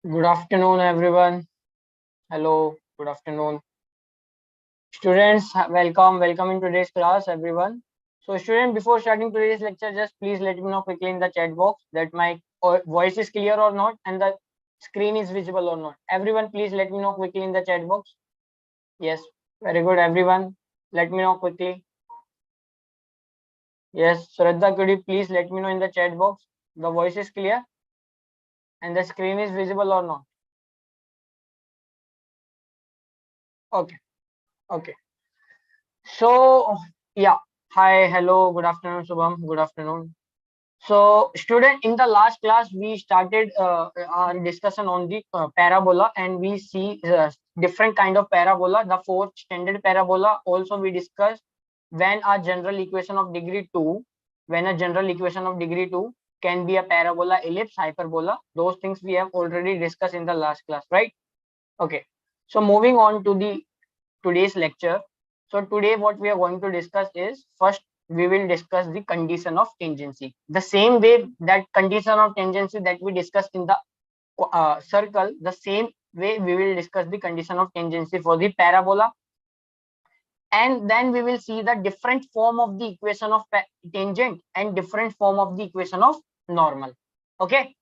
Good afternoon, everyone. Hello, good afternoon. Students, welcome in today's class, everyone. So, student, before starting today's lecture, just please let me know quickly in the chat box that my voice is clear or not and the screen is visible or not. Everyone, please let me know quickly in the chat box. Yes, very good, everyone. Let me know quickly. Yes, Shraddha, could you please let me know in the chat box the voice is clear and the screen is visible or not? Okay, okay. So, yeah. Hi, hello, good afternoon, Shubham. Good afternoon. So, student, in the last class, we started our discussion on the parabola, and we see different kind of parabola. The four standard parabola. Also, we discussed when a general equation of degree two, can be a parabola, ellipse, hyperbola. Those things we have already discussed in the last class, right? Okay. So, moving on to the today's lecture. So today what we are going to discuss is, first we will discuss the condition of tangency. The same way that condition of tangency that we discussed in the circle, the same way we will discuss the condition of tangency for the parabola, and then we will see the different form of the equation of tangent and different form of the equation of normal. Okay.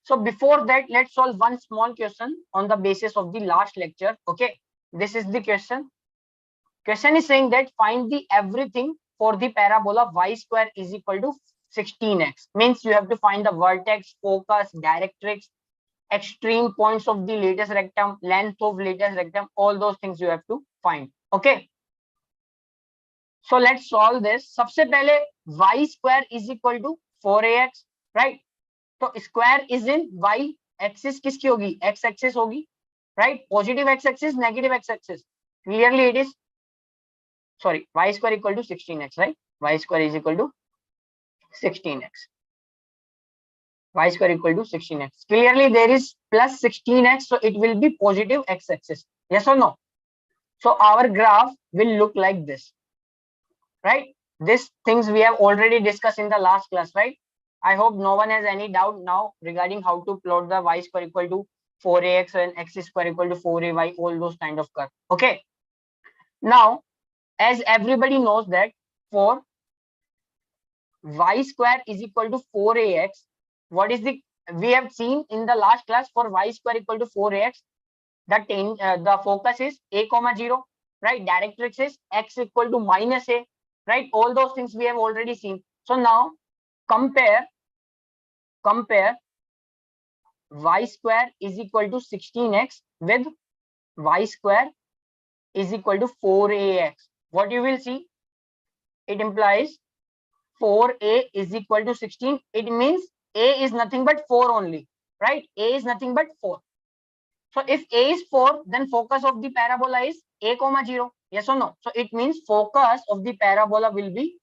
So before that, let's solve one small question on the basis of the last lecture. Okay. This is the question. Question is saying that find the everything for the parabola y square is equal to 16x. Means you have to find the vertex, focus, directrix, extreme points of the lattice rectum, length of lattice rectum, all those things you have to find. Okay. So let's solve this. सबसे पहले y square is equal to 4ax, right? तो square is in y axis किसकी होगी? X axis होगी, right? Positive x axis, negative x axis. Clearly it is, sorry, y square equal to 16x, right? Y square is equal to 16x. Y square equal to 16x. Clearly there is plus 16x, so it will be positive x axis. Yes or no? So our graph will look like this, right? These things we have already discussed in the last class, right? I hope no one has any doubt now regarding how to plot the y square equal to 4ax and x square equal to 4ay, all those kind of curve. Okay. Now, as everybody knows that for y square is equal to 4ax, what is the, we have seen in the last class, for y square equal to 4ax, the focus is a comma 0, right? Directrix is x equal to minus a, right? All those things we have already seen. So now compare y square is equal to 16x with y square is equal to 4ax. What you will see, it implies 4a is equal to 16. It means a is nothing but 4 only, right? A is nothing but 4. So if a is 4, then focus of the parabola is a comma 0. Yes or no? So it means focus of the parabola will be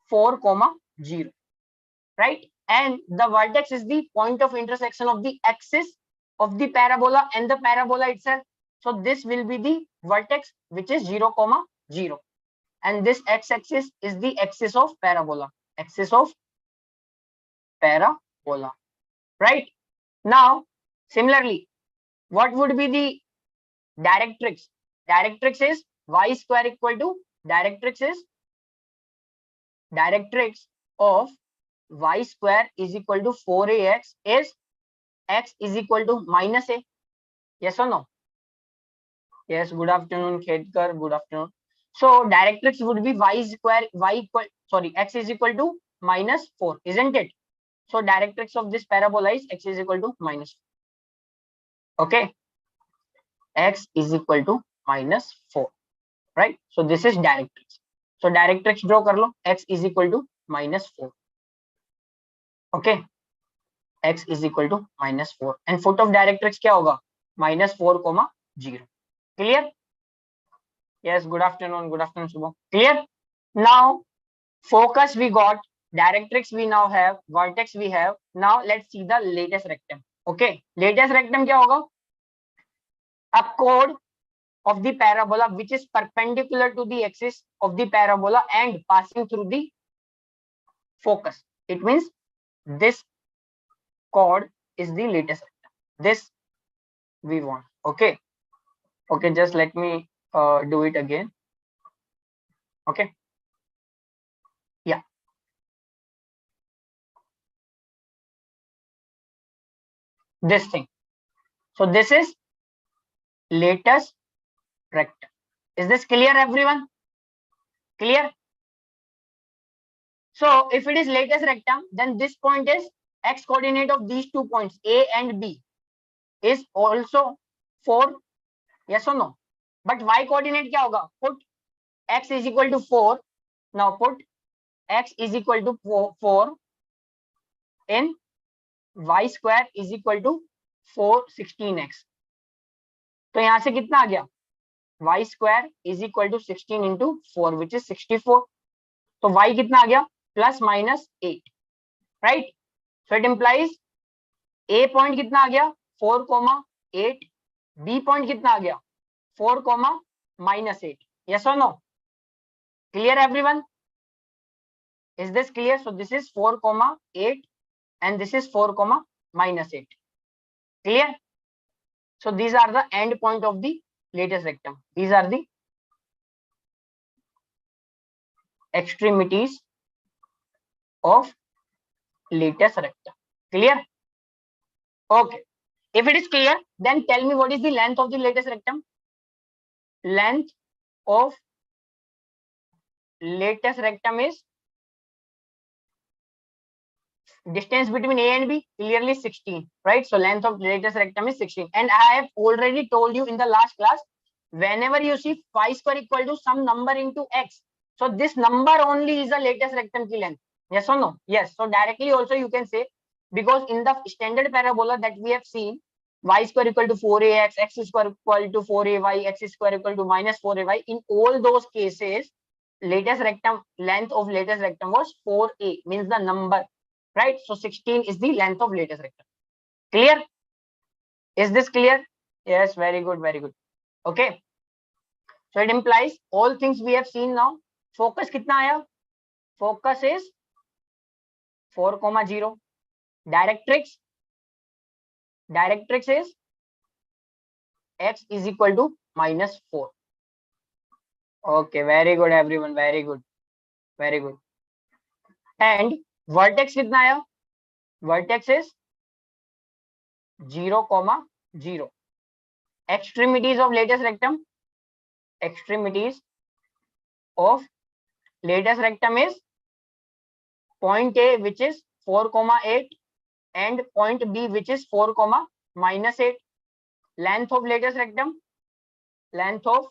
4 comma 0, right? And the vertex is the point of intersection of the axis of the parabola and the parabola itself. So this will be the vertex, which is 0 comma 0. And this x-axis is the axis of parabola. Axis of parabola, right? Now, similarly, what would be the directrix? Directrix is y square equal to, directrix of y square is equal to 4ax is x is equal to minus a. Yes or no? Yes, good afternoon, Khedkar, good afternoon. So directrix would be x is equal to minus 4, isn't it? So directrix of this parabola is x is equal to minus 4. Okay, x is equal to minus 4, right? So this is directrix. So directrix draw kar lo, x is equal to minus 4. Okay, x is equal to minus 4, and foot of directrix kya hoga? Minus 4 comma 0. Clear? Yes, good afternoon, Subha. Clear? Now focus we got, directrix we now have, vertex we have. Now let's see the lattice rectum. Okay, lattice rectum kya hoga? A chord of the parabola which is perpendicular to the axis of the parabola and passing through the focus. It means this chord is the lattice rectum. This we want. Okay. Okay, just let me do it again. Okay. Yeah. This thing. So this is latest rectum. Is this clear, everyone? Clear? So if it is latest rectum, then this point is x coordinate of these 2 points A and B is also 4. Yes or no? But y coordinate क्या होगा? Put x is equal to 4. Now put x is equal to 4 in y square is equal to 416x. तो यहां से कितना आ गया? y square is equal to 16 into 4 which is 64. तो y कितना आ गया? Plus minus 8. Right? So it implies A point कितना आ गया? 4,8. B point कितना आ गया? 4, minus 8. Yes or no? Clear, everyone? Is this clear? So this is 4,8 and this is 4, minus 8. Clear? So these are the end point of the latest rectum. These are the extremities of latest rectum. Clear? Okay. If it is clear, then tell me what is the length of the latest rectum? Length of latest rectum is distance between A and B, clearly 16, right? So length of latest rectum is 16. And I have already told you in the last class, whenever you see phi square equal to some number into x, so this number only is the latest rectum ki length. Yes or no? Yes. So directly also you can say, because in the standard parabola that we have seen, y square equal to 4ax, x square equal to 4ay, x square equal to minus 4ay, in all those cases, latest rectum, length of latest rectum was 4a, means the number, right? So 16 is the length of latest rectum. Clear? Is this clear? Yes, very good, very good. Okay. So it implies all things we have seen now. Focus कितना आया? Focus is 4,0. Directrix is x is equal to minus 4. Okay, very good, everyone. Very good. Very good. And vertex कितना आया? Vertex is 0, 0. Extremities of latest rectum. Extremities of latest rectum is point A, which is 4,8, and point B, which is 4, minus 8. Length of latest rectum. Length of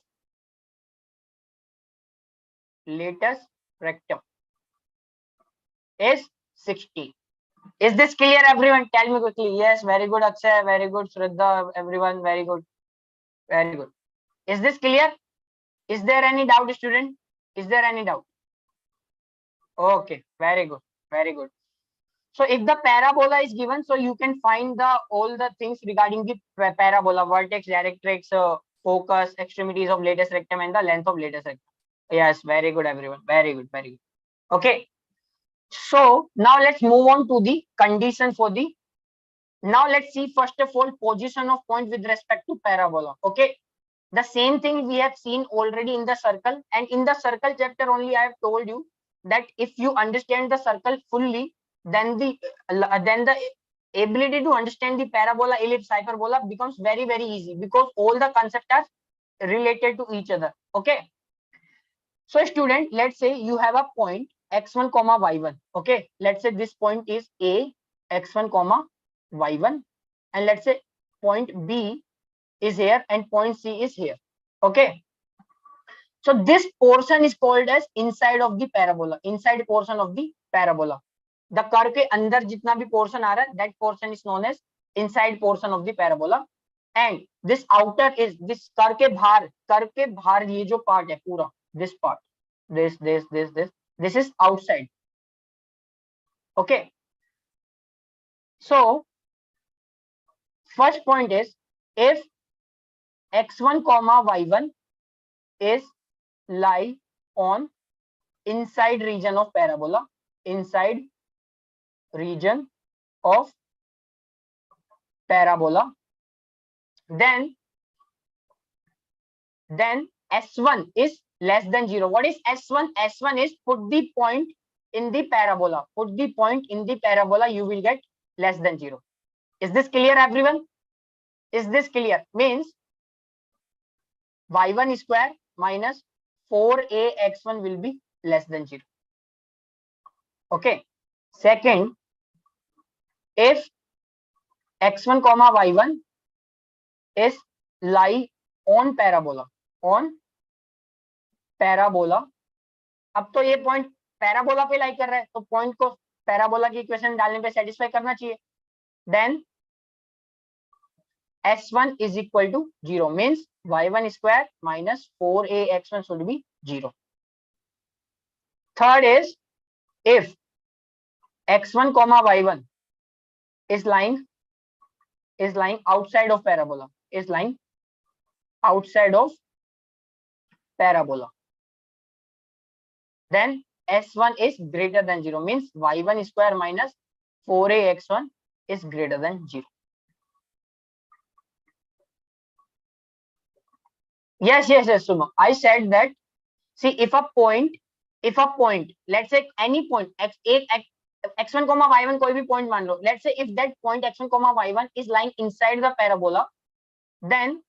latest rectum is 60. Is this clear, everyone? Tell me quickly. Yes, very good, Akshay. Very good, Shraddha. Everyone, very good. Very good. Is this clear? Is there any doubt, student? Is there any doubt? Okay, very good. Very good. So if the parabola is given, so you can find all the things regarding the parabola: vertex, directrix, focus, extremities of latest rectum, and the length of latest rectum. Yes, very good, everyone. Very good, very good. Okay. So now let's move on to the condition for the. Now let's see first of all position of point with respect to parabola. Okay. The same thing we have seen already in the circle, and in the circle chapter only I have told you that if you understand the circle fully, then the ability to understand the parabola, ellipse, hyperbola becomes very, very easy, because all the concepts are related to each other. Okay. So student, let's say you have a point x1, y1. Okay. Let's say this point is A, x1, y1, and let's say point B is here and point C is here. Okay. So this portion is called as inside of the parabola. Inside portion of the parabola. The curve के अंदर जितना भी portion आ रहा है, that portion is known as inside portion of the parabola. And this outer is this curve के बाहर ये जो part है पूरा, this part, this is outside. Okay. So first point is, if x1, y1 is lie on inside region of parabola, inside region of parabola, then S1 is less than 0. What is S1? S1 is put the point in the parabola. Put the point in the parabola, you will get less than 0. Is this clear, everyone? Is this clear? Means y1 square minus 4ax1 will be less than 0. Okay. Second, if x1 comma y1 is lie on parabola, अब तो ये point parabola पे लाई कर रहा है, तो point को parabola की इक्वेशन डालने पे सेटिस्फाई करना चाहिए. Then S1 is equal to 0 means y1 square minus 4ax1 should be 0. Third is if x1 comma y1 is lying outside of parabola, then S1 is greater than 0 means y1 square minus 4ax1 is greater than 0. Yes, Sumam. I said that, see, if a point, let's say any point, x1 comma y1 कोई भी point मान लो, let's say if that point x1 comma y1 is lying inside the parabola, then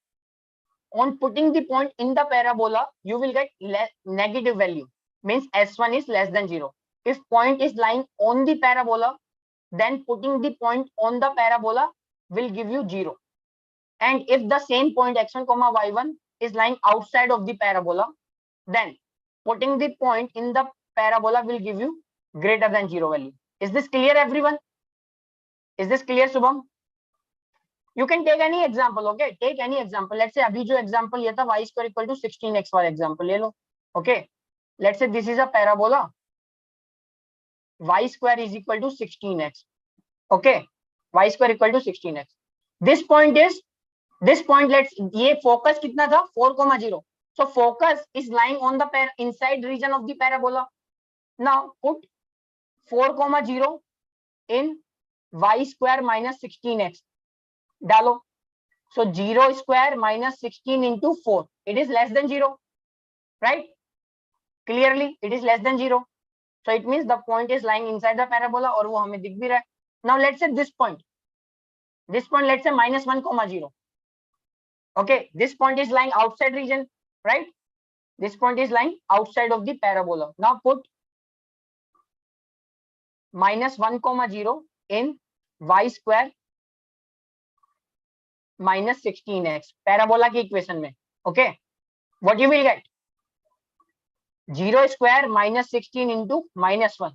on putting the point in the parabola, you will get negative value, means S1 is less than 0. If point is lying on the parabola, then putting the point on the parabola will give you 0. And if the same point x1 comma y1 is lying outside of the parabola, then putting the point in the parabola will give you greater than 0 value. Is this clear, everyone? Is this clear, Subham? You can take any example, okay? Take any example. Let's say abhi jo example ye tha y square equal to 16x वाला example ले लो, okay? Let's say this is a parabola. Y square is equal to 16x, okay? Y square equal to 16x. This point, let's ये focus कितना था 4,0. So focus is lying on the inside region of the parabola. Now put 4,0 in y square minus 16x. डालो. So 0 square minus 16 into 4. It is less than 0, right? Clearly, it is less than 0. So it means the point is lying inside the parabola और वो हमें दिख भी रहा है. Now let's say this point, let's say minus 1,0. Okay, this point is lying outside region, right? This point is lying outside of the parabola. Now put minus 1,0 in y square minus 16x parabola की equation में. Okay, what you will get? 0 square minus 16 into minus 1,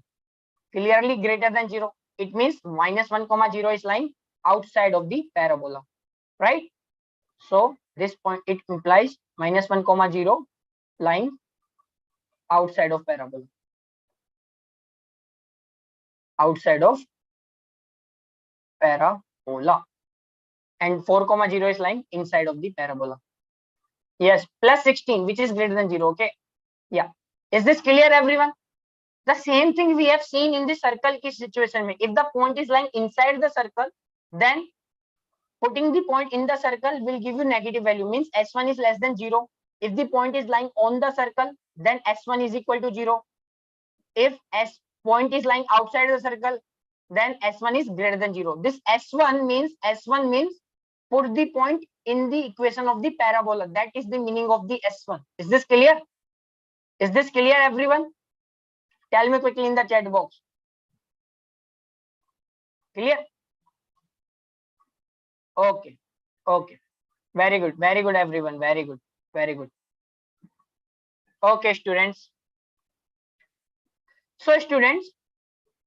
clearly greater than 0. It means minus 1,0 is lying outside of the parabola, right? So this point, it implies minus 1,0 lying outside of parabola. Outside of parabola. And 4,0 is lying inside of the parabola. Yes, plus 16, which is greater than 0, okay? Yeah. Is this clear, everyone? The same thing we have seen in the circle ki situation mein. If the point is lying inside the circle, then putting the point in the circle will give you negative value, means S1 is less than 0. If the point is lying on the circle, then S1 is equal to 0. If point is lying outside the circle, then S1 is greater than 0. This S1 means put the point in the equation of the parabola. That is the meaning of the S1. Is this clear? Is this clear, everyone? Tell me quickly in the chat box. Clear? Okay. Okay. Very good, everyone. Very good. Okay, students. So students,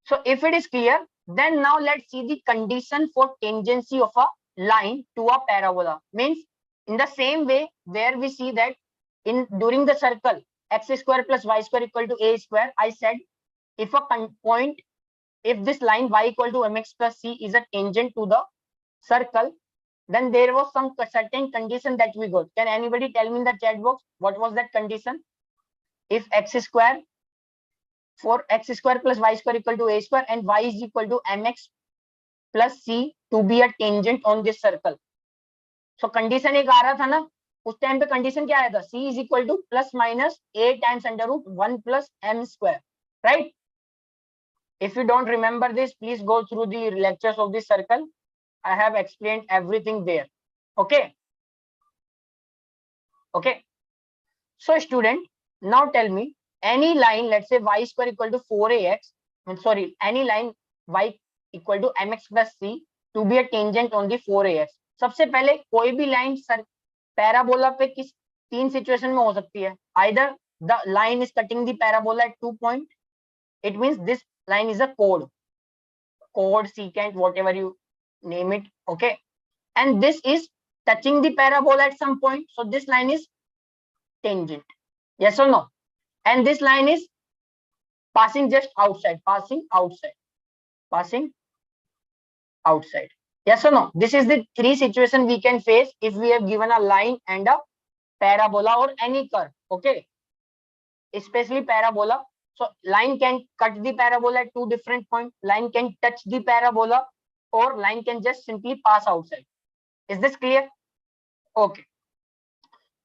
so if it is clear, then now let's see the condition for tangency of a line to a parabola. Means in the same way where we see that during the circle x square plus y square equal to a square, I said if a point, if this line y equal to mx plus c is a tangent to the circle, then there was some certain condition that we got. Can anybody tell me in the chat box what was that condition? If x square plus y square equal to a square and y is equal to mx plus c to be a tangent on this circle, so condition एक आ रहा था ना, उस time पे condition क्या आया था, c is equal to plus minus a times under root 1 plus m square, right. If you don't remember this, please go through the lectures of this circle. I have explained everything there. Okay. Okay. So student, now tell me any line, let's say y square equal to 4ax, sorry, any line y equal to mx plus c to be a tangent on the 4ax. सबसे पहले कोई भी line sir parabola पे किस तीन situation में हो सकती है. Either the line is cutting the parabola at 2 point, it means this line is a chord, secant, whatever you name it. Okay. And this is touching the parabola at some point, so this line is tangent. Yes or no? And this line is passing just outside, passing outside. Yes or no? This is the three situation we can face if we have given a line and a parabola or any curve. Okay. Especially parabola. So line can cut the parabola at two different points. Line can touch the parabola, or line can just simply pass outside. Is this clear? Okay.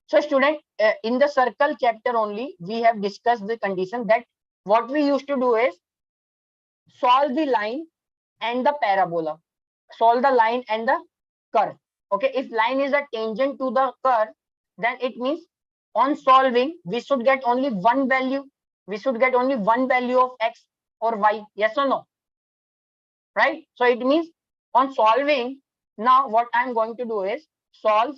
So student, in the circle chapter only, we have discussed the condition that what we used to do is solve the line and the parabola, solve the line and the curve. Okay, if line is a tangent to the curve, then it means on solving we should get only one value. We should get only one value of x or y. Yes or no? Right? So it means on solving, now what I'm going to do is solve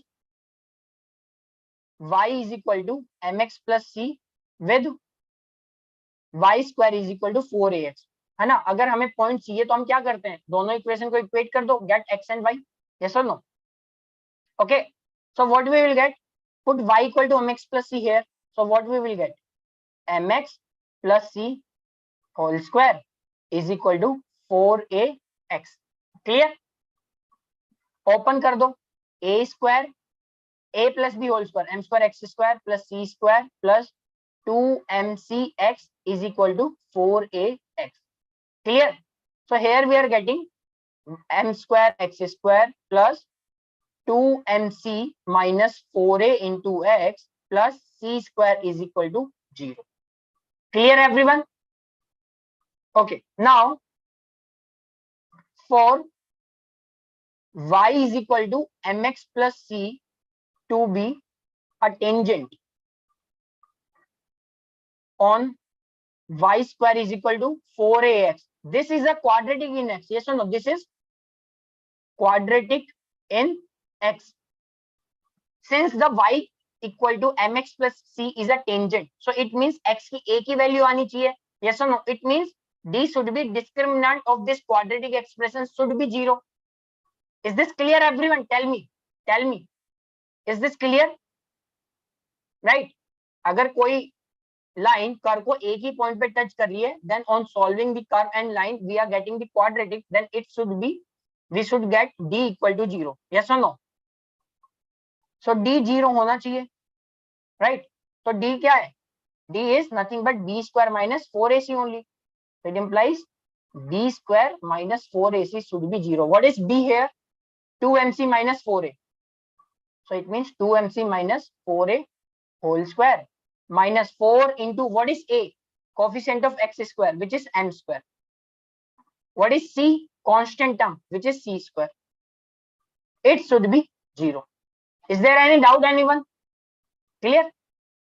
y is equal to mx plus c with y square is equal to 4ax, है ना. अगर हमें point चाहिए तो हम क्या करते हैं, दोनों इक्वेशन को इक्वेट कर दो, gate x and y. yes or no? Okay, so what we will get, put y equal to mx plus c here. So what we will get, mx plus c whole square is equal to 4ax. clear? Open कर दो, a square a plus b whole square, m square x square plus c square plus 2mcx is equal to 4ax. clear? So here we are getting m square x square plus 2mc minus 4a into x plus c square is equal to 0. clear everyone? Okay, now for y is equal to mx plus c to be a tangent on y square is equal to 4ax. This is a quadratic in x. Yes or no? This is quadratic in x. Since the y equal to mx plus c is a tangent, so it means x की a की value आनी चाहिए. Yes or no? It means d should be discriminant of this quadratic expression should be 0. Is this clear everyone? Tell me. Is this clear? Right? अगर कोई line curve को एक ही point पे touch कर रही है, then on solving the curve and line we are getting the quadratic, then it should be, we should get d equal to 0. yes or no? So d 0 होना चाहिए, right? So d क्या है, d is nothing but b square minus 4ac only. So it implies b square minus 4ac should be 0. What is b here? 2mc minus 4a. So it means 2mc minus 4a whole square minus 4 into what is a? Coefficient of x square, which is m square. What is c? Constant term, which is c square. It should be 0. Is there any doubt anyone? Clear?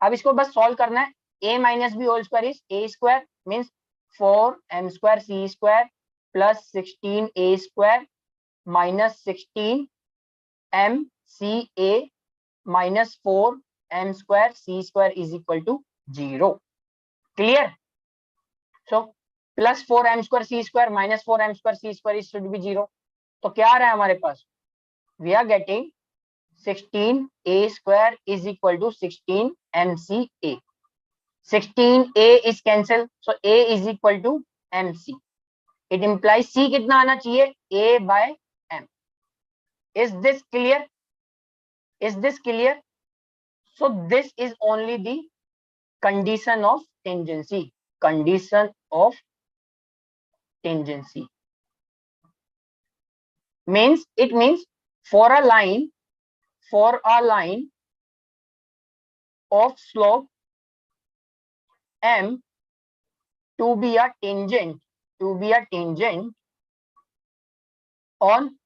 अब इसको बस solve करना है. a minus b whole square is a square, means 4m square c square plus 16a square minus 16 m c a minus 4 m square c square is equal to 0. clear? So plus 4 m square c square minus 4 m square c square is should be 0. तो क्या आ रहा है हमारे पास, we are getting 16a square is equal to 16 mca. 16a is cancel, so a is equal to mc. It implies c कितना आना चाहिए, a by m. Is this clear? Is this clear? So this is only the condition of tangency. Condition of tangency means, it means for a line for a line of slope m to be a tangent on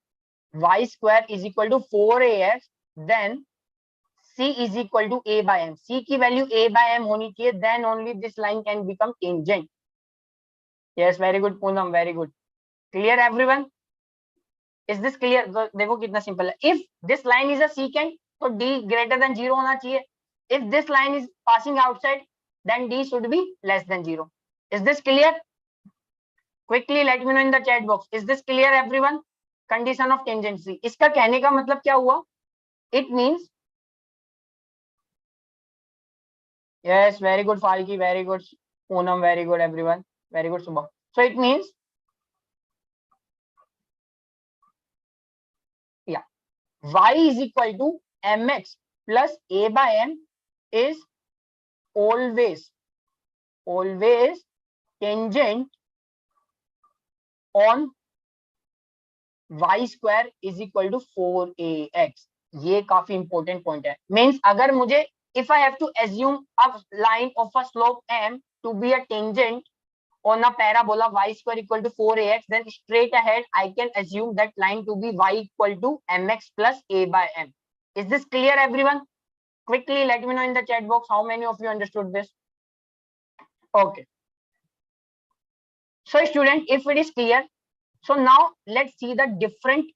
y square is equal to 4ax, then c is equal to a by m. C की value a by m होनी चाहिए, then only this line can become tangent. Yes, very good Poonam, very good. Clear everyone? Is this clear? देखो कितना simple है. If this line is a secant, तो d greater than 0 होना चाहिए. If this line is passing outside, then d should be less than 0. Is this clear? Quickly let me know in the chat box. Is this clear everyone? Condition of tangency. इसका कहने का मतलब क्या हुआ? It means, yes, very good Falki, very good Poonam, very good everyone, very good Subha. So it means, yeah, y is equal to mx plus a by m is always tangent on y square is equal to 4ax. ये काफी important point है. Means अगर मुझे, if I have to assume a line of a slope m to be a tangent on a parabola y square equal to 4ax, then straight ahead I can assume that line to be y equal to mx plus a by m. Is this clear everyone? Quickly let me know in the chat box how many of you understood this. Okay. So student, if it is clear, so now let's see the different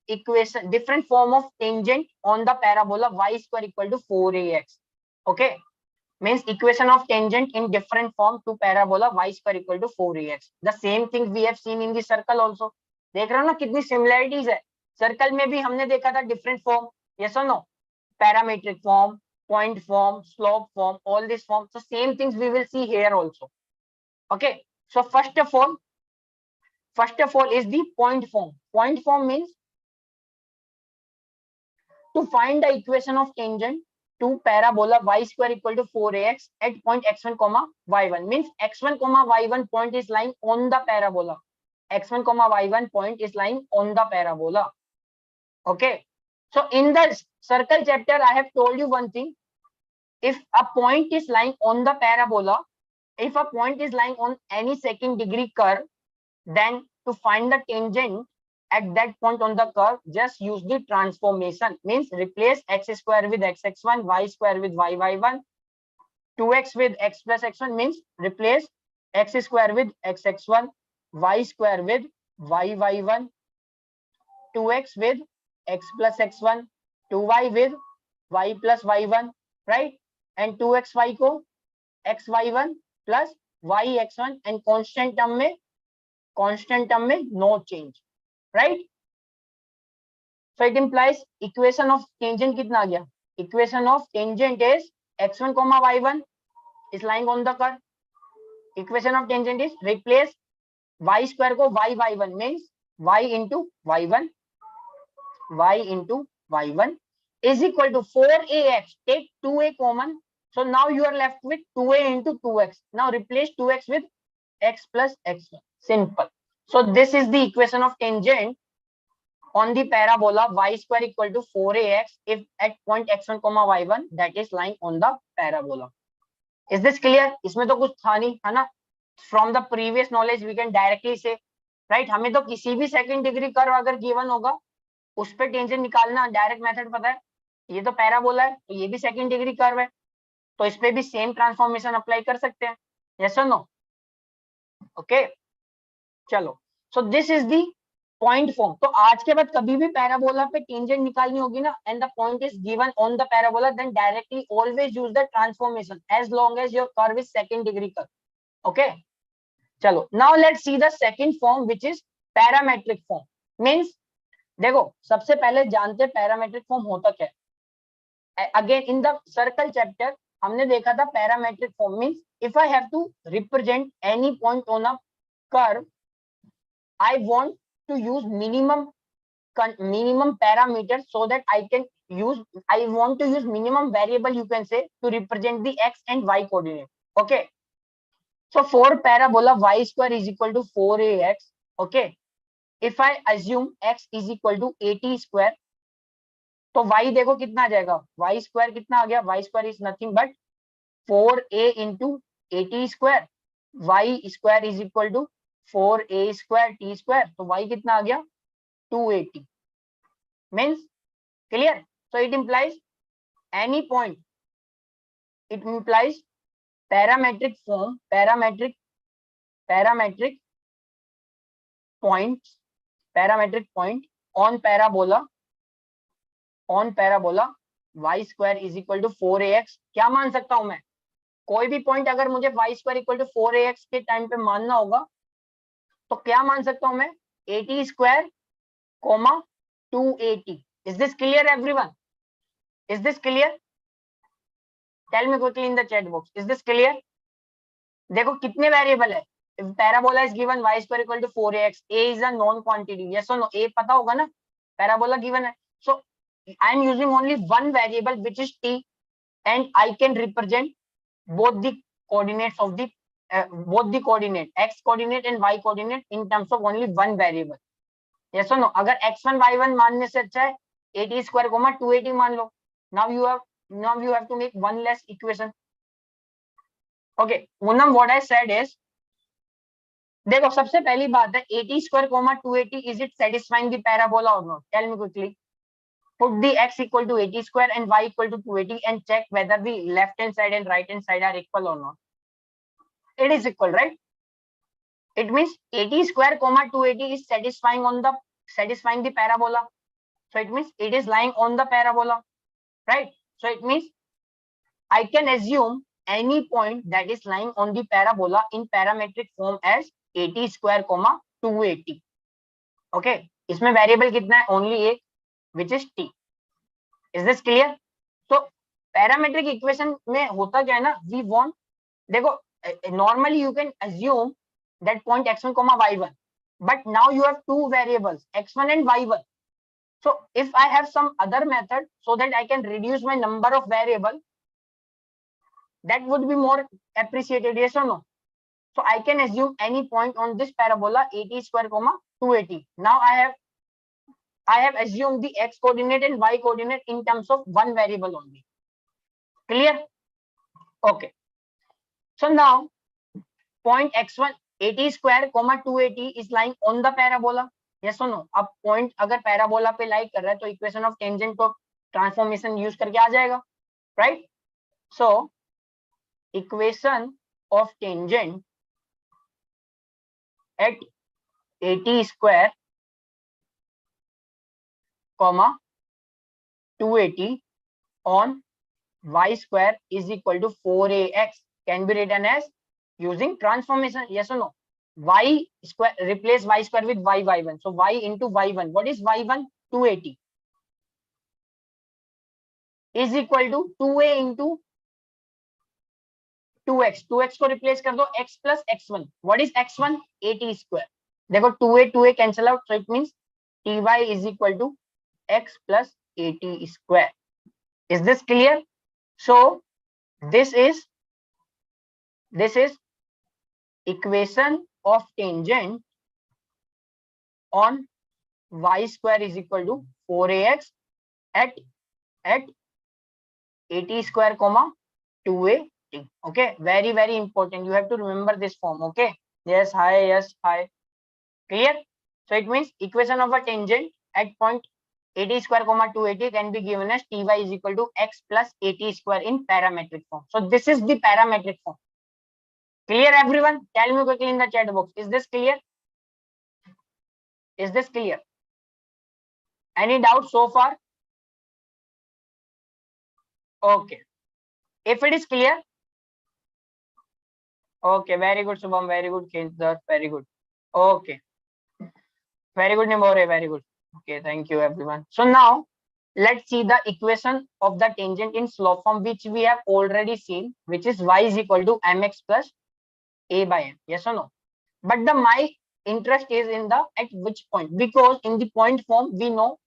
equation, different form of tangent on the parabola y square equal to 4ax. Okay, means equation of tangent in different form to parabola y square equal to 4ax. The same thing we have seen in the circle also. देख रहे हो ना कितनी similarities है. Circle में भी हमने देखा था different form. Yes or no? Parametric form, point form, slope form, all these forms. So same things we will see here also. Okay, so first of all is the point form. Point form means to find the equation of tangent to parabola y square equal to 4ax at point x1 comma y1, means x1 comma y1 point is lying on the parabola. X1 comma y1 point is lying on the parabola. Okay, so in the circle chapter I have told you one thing. If a point is lying on the parabola, if a point is lying on any second degree curve, then to find the tangent at that point on the curve, just use the transformation. Means replace x square with xx1, y square with yy1, 2x with x plus x1, means replace x square with xx1, y square with yy1, 2x with x plus x1, 2y with y plus y1, right? And 2xy को xy1 plus yx1 and constant term में no change, right? So it implies equation of tangent कितना आ गया? Equation of tangent is x1 comma y1 is lying on the curve. Equation of tangent is replace y square को y1, means y into y1 is equal to 4ax. Take 2a common. So now you are left with 2a into 2x. Now replace 2x with x plus x1. Simple. So this is the equation of tangent on the parabola y square equal to 4ax if at point x1 comma y1 that is lying on the parabola. Is this clear? इसमें तो कुछ था नहीं, है ना? From the previous knowledge we can directly say, right? हमें तो किसी भी second degree curve अगर given होगा उस पे टेंजेंट निकालना डायरेक्ट मेथड पता है. ये तो पैराबोला है, तो ये भी सेकंड डिग्री कर्व है, तो इस पे भी सेम ट्रांसफॉर्मेशन अप्लाई कर सकते हैं. यस और नो? ओके, चलो. सो this is the point form. तो आज के बाद कभी भी पैराबोला पे टेंजेंट निकालनी होगी ना, and the point is given on the parabola, then directly always use the transformation as long as your curve is second degree curve. Okay, चलो. Now let's see the second form which is parametric form. Means देखो सबसे पहले जानते हैं parametric form होता क्या है. Again in the circle chapter हमने देखा था parametric form means if I have to represent any point on a curve, I want to use minimum parameter so that I want to use minimum variable, you can say, to represent the x and y coordinate. Okay, so for parabola y square is equal to 4ax. Okay, if I assume x is equal to 80 square, तो y देखो कितना आ जाएगा, y square कितना आ गया, y square is nothing but 4a into 80 square, y square is equal to 4a square t square, तो y कितना आ गया 280 means clear. So it implies any point, it implies parametric form, parametric points, parametric point on parabola y square is equal to 4ax. क्या मान सकता हूं मैं, कोई भी पॉइंट अगर मुझे y square equal to 4ax के टाइम पे मानना होगा तो क्या मान सकता हूं मैं, 80 square comma 280. Is this clear everyone, is this clear, tell me quickly in the chat box, is this clear. देखो कितने वेरिएबल है, parabola is given y square equal to 4ax, a is a known quantity, yes और no, a पता होगा ना, parabola given है. So I am using only one variable which is t and I can represent both the coordinates of the both the coordinate x coordinate and y coordinate in terms of only one variable. Yes or no? अगर x1 y1 मानने से अच्छा है 80 square comma 280 मान लो. Now you have to make one less equation. Okay, Poonam, what I said is, देखो सबसे पहली बात है 80 square comma 280, is it satisfying the parabola or not? Tell me quickly. Put the x equal to 80 square and y equal to 280 and check whether the left hand side and right hand side are equal or not. It is equal, right? It means 80 square comma 280 is satisfying the parabola. So it means it is lying on the parabola, right? So it means I can assume any point that is lying on the parabola in parametric form as 80 square comma 280. Okay, इसमें variable कितना है, only एक, which is t. Is this clear? So parametric equation में होता क्या है ना, we want, देखो normally you can assume that point x1 comma y1, but now you have two variables x1 and y1. So if I have some other method so that I can reduce my number of variable, that would be more appreciated, yes or no? So I can assume any point on this parabola 80 square comma 280. Now I have assumed the x coordinate and y coordinate in terms of one variable only. Clear? Okay. So now point x1 80 square comma 280 is lying on the parabola. Yes or no? अब point अगर parabola पे lie कर रहा है तो equation of tangent को transformation use करके आ जाएगा, right? So equation of tangent at 80 square comma 280 on y square is equal to 4ax can be written as using transformation, yes or no? Y square, replace y square with y1. So y into y1. What is y1? 280 is equal to 2a into 2x. 2x को replace कर दो x plus x1. What is x1? 80 square. देखो 2a cancel out, so it means ty is equal to x plus 80 square. Is this clear? So this is equation of tangent on y square is equal to 4ax at 80 square comma 2a. Okay, very very important, you have to remember this form. Okay, yes, hi, clear? So it means equation of a tangent at point 80 square comma 280 can be given as ty is equal to x plus 80 square in parametric form. So this is the parametric form. Clear everyone? Tell me quickly in the chat box, is this clear? Is this clear? Any doubt so far? Okay, if it is clear, okay, very good Shubham, very good Kendra, very good. Okay, very good Nimore, very good. Okay, thank you everyone. So now let's see the equation of the tangent in slope form, which we have already seen, which is y is equal to mx plus a by m. Yes or no? But my interest is in the at which point, because in the point form we know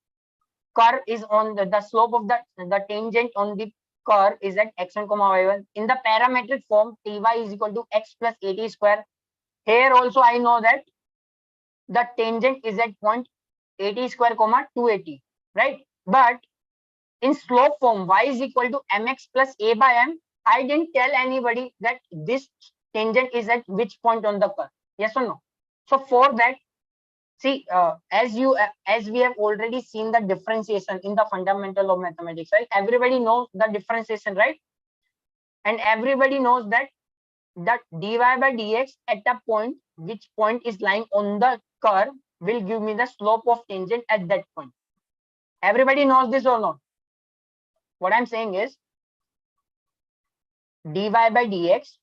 curve is on the slope of the tangent on the curve is at x1 comma y1. In the parametric form ty is equal to x plus 80 square. Here also I know that the tangent is at point 80 square comma 280, right? But in slope form, y is equal to mx plus a by m. I didn't tell anybody that this tangent is at which point on the curve. Yes or no? So for that, see, as we have already seen the differentiation in the fundamental of mathematics, right? Everybody knows the differentiation, right? And everybody knows that dy by dx at a point, which point is lying on the curve, will give me the slope of tangent at that point. Everybody knows this or not? What I'm saying is dy by dx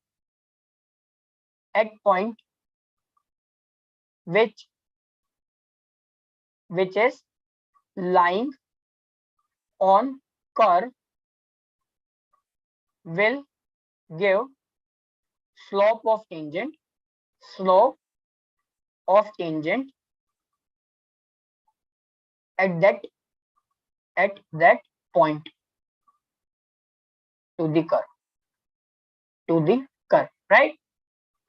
at point which is lying on curve will give slope of tangent at that point to the curve, right?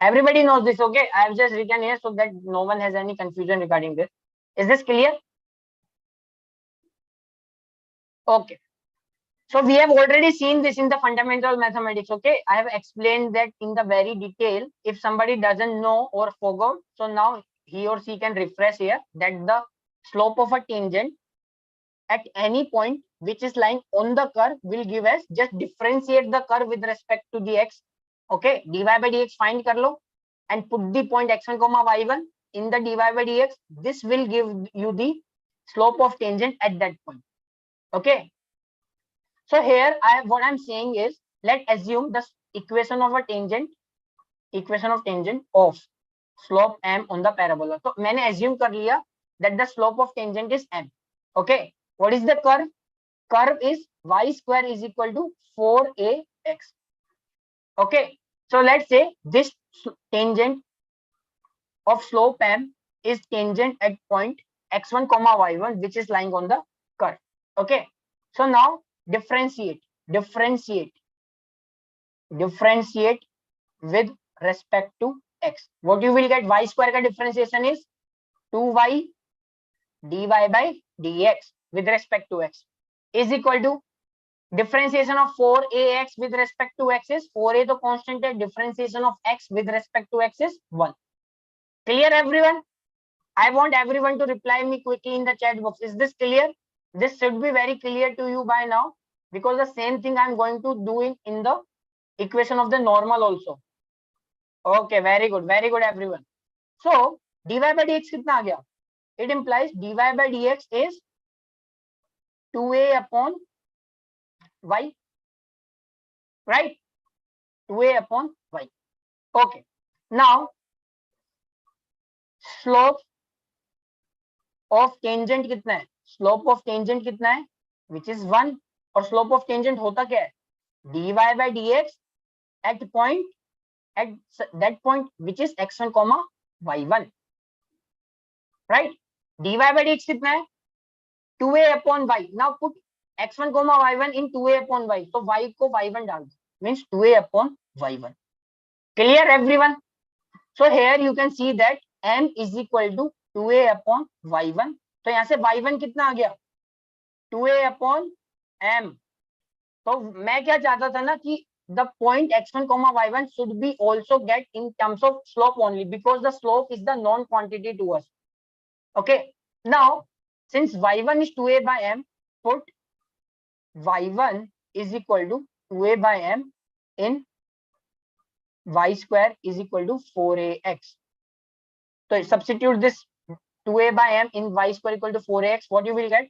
Everybody knows this. Okay, I have just written here so that no one has any confusion regarding this. Is this clear? Okay, so we have already seen this in the fundamental mathematics. Okay, I have explained that in the very detail. If somebody doesn't know or forgot, so now he or she can refresh here that the slope of a tangent at any point which is lying on the curve will give us, just differentiate the curve with respect to the x. Okay, dy by dx find kar lo and put the point x1 comma y1 in the dy by dx. This will give you the slope of tangent at that point. Okay, so here what I'm saying is, let's assume the equation of tangent of slope m on the parabola. So मैंने assume कर लिया that the slope of tangent is m. Okay, what is the curve? Curve is y square is equal to 4ax. Okay, so let's say this tangent of slope m is tangent at point x1 comma y1, which is lying on the curve. Okay, so now differentiate with respect to x. What you will get? Y square का differentiation is 2y dy by dx with respect to x is equal to differentiation of 4ax with respect to x is 4a तो constant है, differentiation of x with respect to x is 1. Clear everyone? I want everyone to reply me quickly in the chat box. Is this clear? This should be very clear to you by now, because the same thing I'm going to do in the equation of the normal also. Okay, very good everyone. So dy by dx कितना आ गया? It implies dy by dx is 2a upon y, right? 2a upon y. Okay, now slope of tangent कितना है? Slope of tangent कितना है? Which is 1. और slope of tangent होता क्या है? dy by dx at that point which is x1 comma y1, right? dy by dx कितना है? 2a upon y. Now put x1 comma y1 in 2a upon y. So y को y1 डाल दो, means 2a upon y1. Clear everyone? So here you can see that m is equal to 2a upon y1. तो यहाँ से y1 कितना आ गया? 2a upon m. तो मैं क्या चाहता था ना कि the point x1 comma y1 should be also get in terms of slope only, because the slope is the known quantity to us. Okay, now since y1 is 2a by m, put y1 is equal to 2a by m in y square is equal to 4ax. So substitute this 2a by m in y square equal to 4ax. What you will get?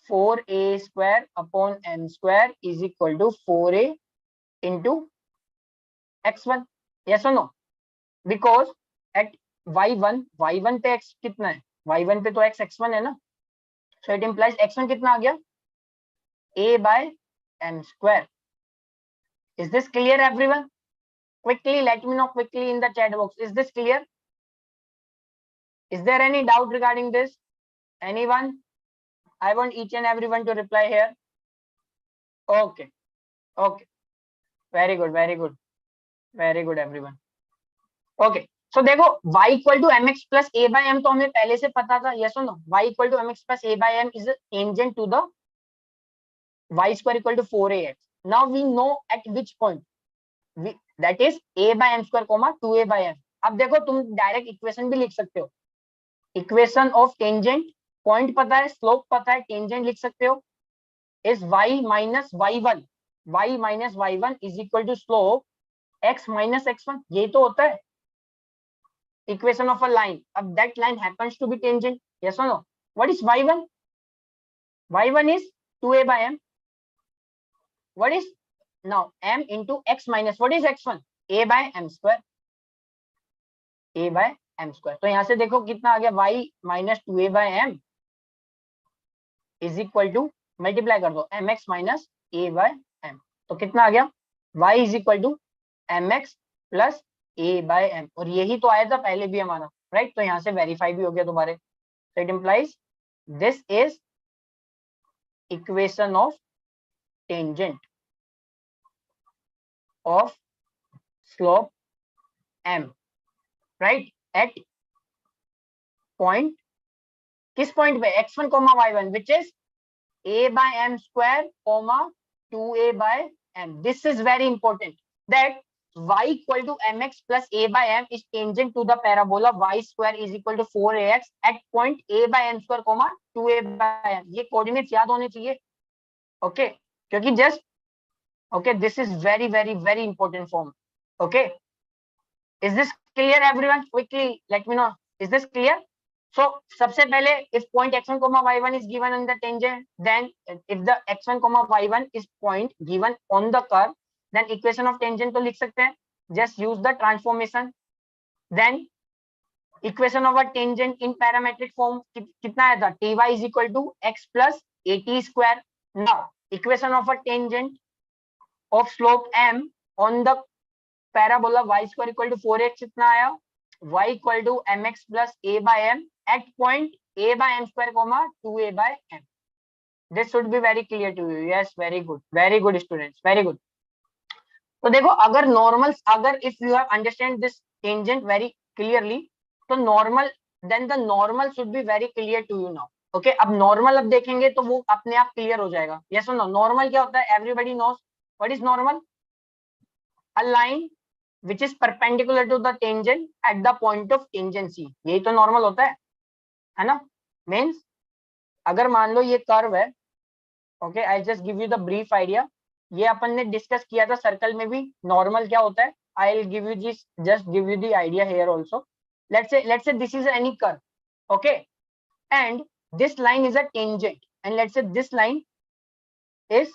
4a square upon m square is equal to 4a into x1. Yes or no? Because at y1 पे x कितना है? y1 पे तो x x1 है ना. So it implies x1 कितना आ गया? a by m square. Is this clear everyone? Quickly let me know quickly in the chat box. Is this clear? Is there any doubt regarding this? Anyone? I want each and everyone to reply here. Okay, very good everyone. Okay, so देखो y equal to m x plus a by m तो हमें पहले से पता था, yes और no, y equal to m x plus a by m is tangent to the y square equal to 4ax. Now we know at which point that is a by m square comma 2a by m. अब देखो तुम direct equation भी लिख सकते हो, equation of tangent, point पता है, slope पता है, टेंजेंट लिख सकते हो is y minus y1, y minus y1 is equal to slope x minus x1. ये तो होता है इक्वेशन ऑफ अ लाइन. अब that line happens to be tangent, yes और no. What is y1? y1 is 2a by m. What is now m into x minus what is x1? a by m square. a by m square. तो यहां से देखो कितना आ गया, y minus 2a by m is equal to, multiply कर दो mx minus a by m. तो कितना आ गया, y is equal to mx plus a by m. और यही तो आया था पहले भी हमारा, राइट. तो यहां से वेरीफाई भी हो गया तुम्हारे. So it implies this is equation of tangent of slope m, right, at point, किस पॉइंट पे, x1 comma y1 which is a by m square comma 2a by m. This is very important that y equal to mx plus a by m is tangent to the parabola y square is equal to 4ax at point a by m square comma 2a by m. ये coordinates याद होने चाहिए, okay, क्योंकि just okay, this is very very very important form. Okay, is this clear everyone? Quickly let me know, is this clear? So सबसे पहले if point x1 comma y1 is given on the tangent, then if the x1 comma y1 is point given on the curve, then equation of tangent तो लिख सकते हैं, just use the transformation. Then equation of a tangent in parametric form कितना आया था, ty is equal to x plus at square. Now equation of a tangent of slope m on the parabola y square equal to 4x कितना आया, y equal to mx plus a by m at point a by m square comma 2a by m. This should be very clear to you. Yes, very good students, very good. तो देखो अगर normal, अगर if you have understand this tangent very clearly, तो normal, then the normal should be very clear to you now. Okay, अब normal अब देखेंगे तो वो अपने आप क्लियर हो जाएगा. यस और नो, नॉर्मल क्या होता है, everybody knows what is normal, a line which is perpendicular to the tangent at the point of tangency. यही तो नॉर्मल होता है ना. मीन्स अगर मान लो ये कर्व है, okay, I just give you the brief idea. ये अपन ने डिस्कस किया था सर्कल में भी, नॉर्मल क्या होता है. I will give you this, just give you the idea here also. Let's say this is any curve, okay, and this line is a tangent, and let's say this line is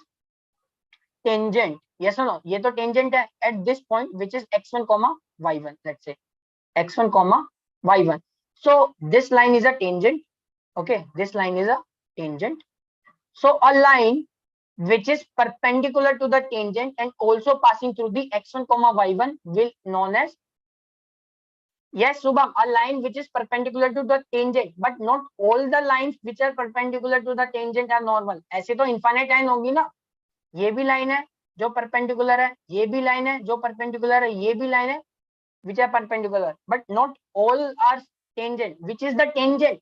tangent. yes or no, ये तो tangent है at this point which is x1 comma y1, let's say x1 comma y1. so this line is a tangent, okay, this line is a tangent. so a line which is perpendicular to the tangent and also passing through the x1 comma y1 will known as, yes Subham, a line which is perpendicular to the tangent, but not all the lines which are perpendicular to the tangent are normal. ऐसे तो infinite line होगी ना, ये भी line है जो perpendicular है, ये भी लाइन है जो परपेंडिकुलर है, ये भी लाइन है which are perpendicular, but not all are tangent. Which is the tangent?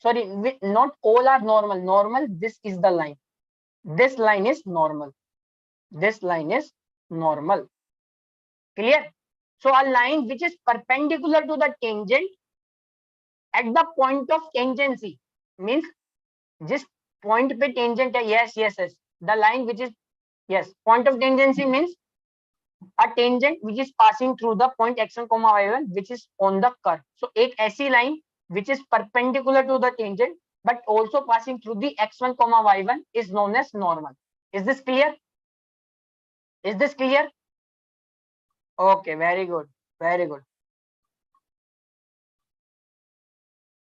Sorry, not all are normal. Normal, this is the line. This line is normal. This line is normal. Clear? So a line which is perpendicular to the tangent at the point of tangency means जिस point पे tangent है, yes yes yes, the line which is, yes, point of tangency means a tangent which is passing through the point x1 comma y1 which is on the curve. so एक ऐसी line which is perpendicular to the tangent but also passing through the x1 comma y1 is known as normal. is this clear? Is this clear? okay, very good, very good.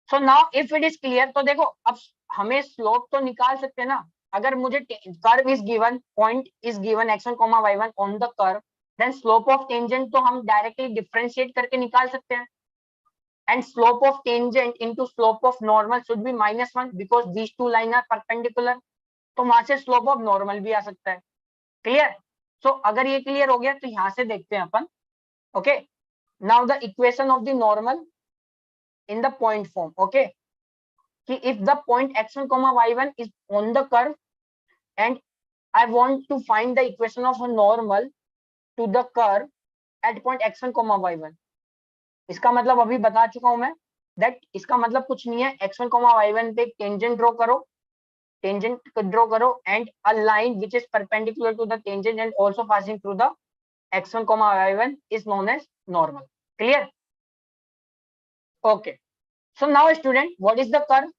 so now if it is clear, तो देखो अब हमें slope तो निकाल सकते हैं ना. अगर मुझे curve is given, point is given x1 comma y1 on the curve, then slope of tangent तो हम डायरेक्टली डिफरेंशिएट करके निकाल सकते हैं. And slope of tangent into slope of normal should be -1 because these two line are perpendicular. तो वहां से slope of normal भी आ सकता है. क्लियर? सो अगर ये क्लियर हो गया तो यहाँ से देखते हैं अपन. Okay, Now the equation of the normal in the point form. Okay, if the point x1 comma y1 is on the curve and I want to find the equation of a normal to the curve at point x1 comma y1. इसका मतलब अभी बता चुका हूं मैं that इसका मतलब कुछ नहीं है, x1 comma y1 पे टेंजेंट ड्रॉ करो, टेंजेंट ड्रॉ करो and a line which is perpendicular to the tangent and also passing through the x1 comma y1 is known as normal. Clear? Okay, so now student, what is the curve?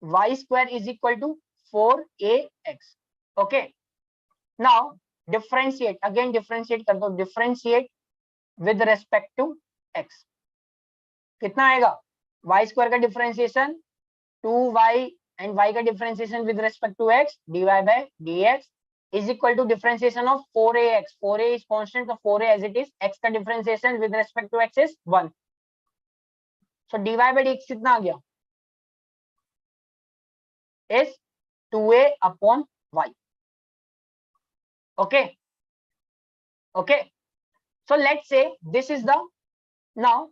Y square is equal to 4ax. Okay, now differentiate, again differentiate कर दो, differentiate with respect to x. कितना आएगा? y square का differentiation 2y and y का differentiation with respect to x, dy by dx is equal to differentiation of 4ax. 4a is constant, so 4a as it is. x का differentiation with respect to x is 1. So dy by dx कितना आ गया? Is 2a upon y. Okay, okay, so let's say this is the now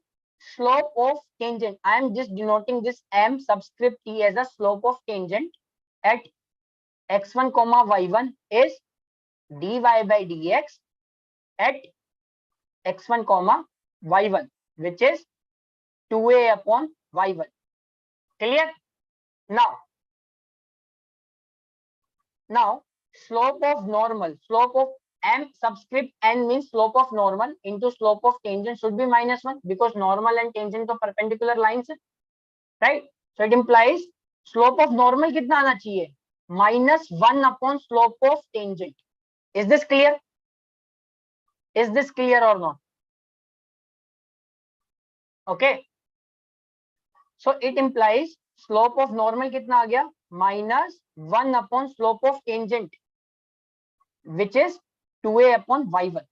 slope of tangent. I am just denoting this m subscript t as a slope of tangent at x1 comma y1 is dy by dx at x1 comma y1, which is 2a upon y1. Clear? Now slope of normal, slope of m subscript n means slope of normal into slope of tangent should be -1 because normal and tangent are perpendicular lines, right? So it implies slope of normal कितना आना चाहिए? -1 upon slope of tangent. Is this clear? Is this clear or not? Okay, so it implies slope of normal कितना आ गया? -1 upon slope of tangent, which is 2a upon y1.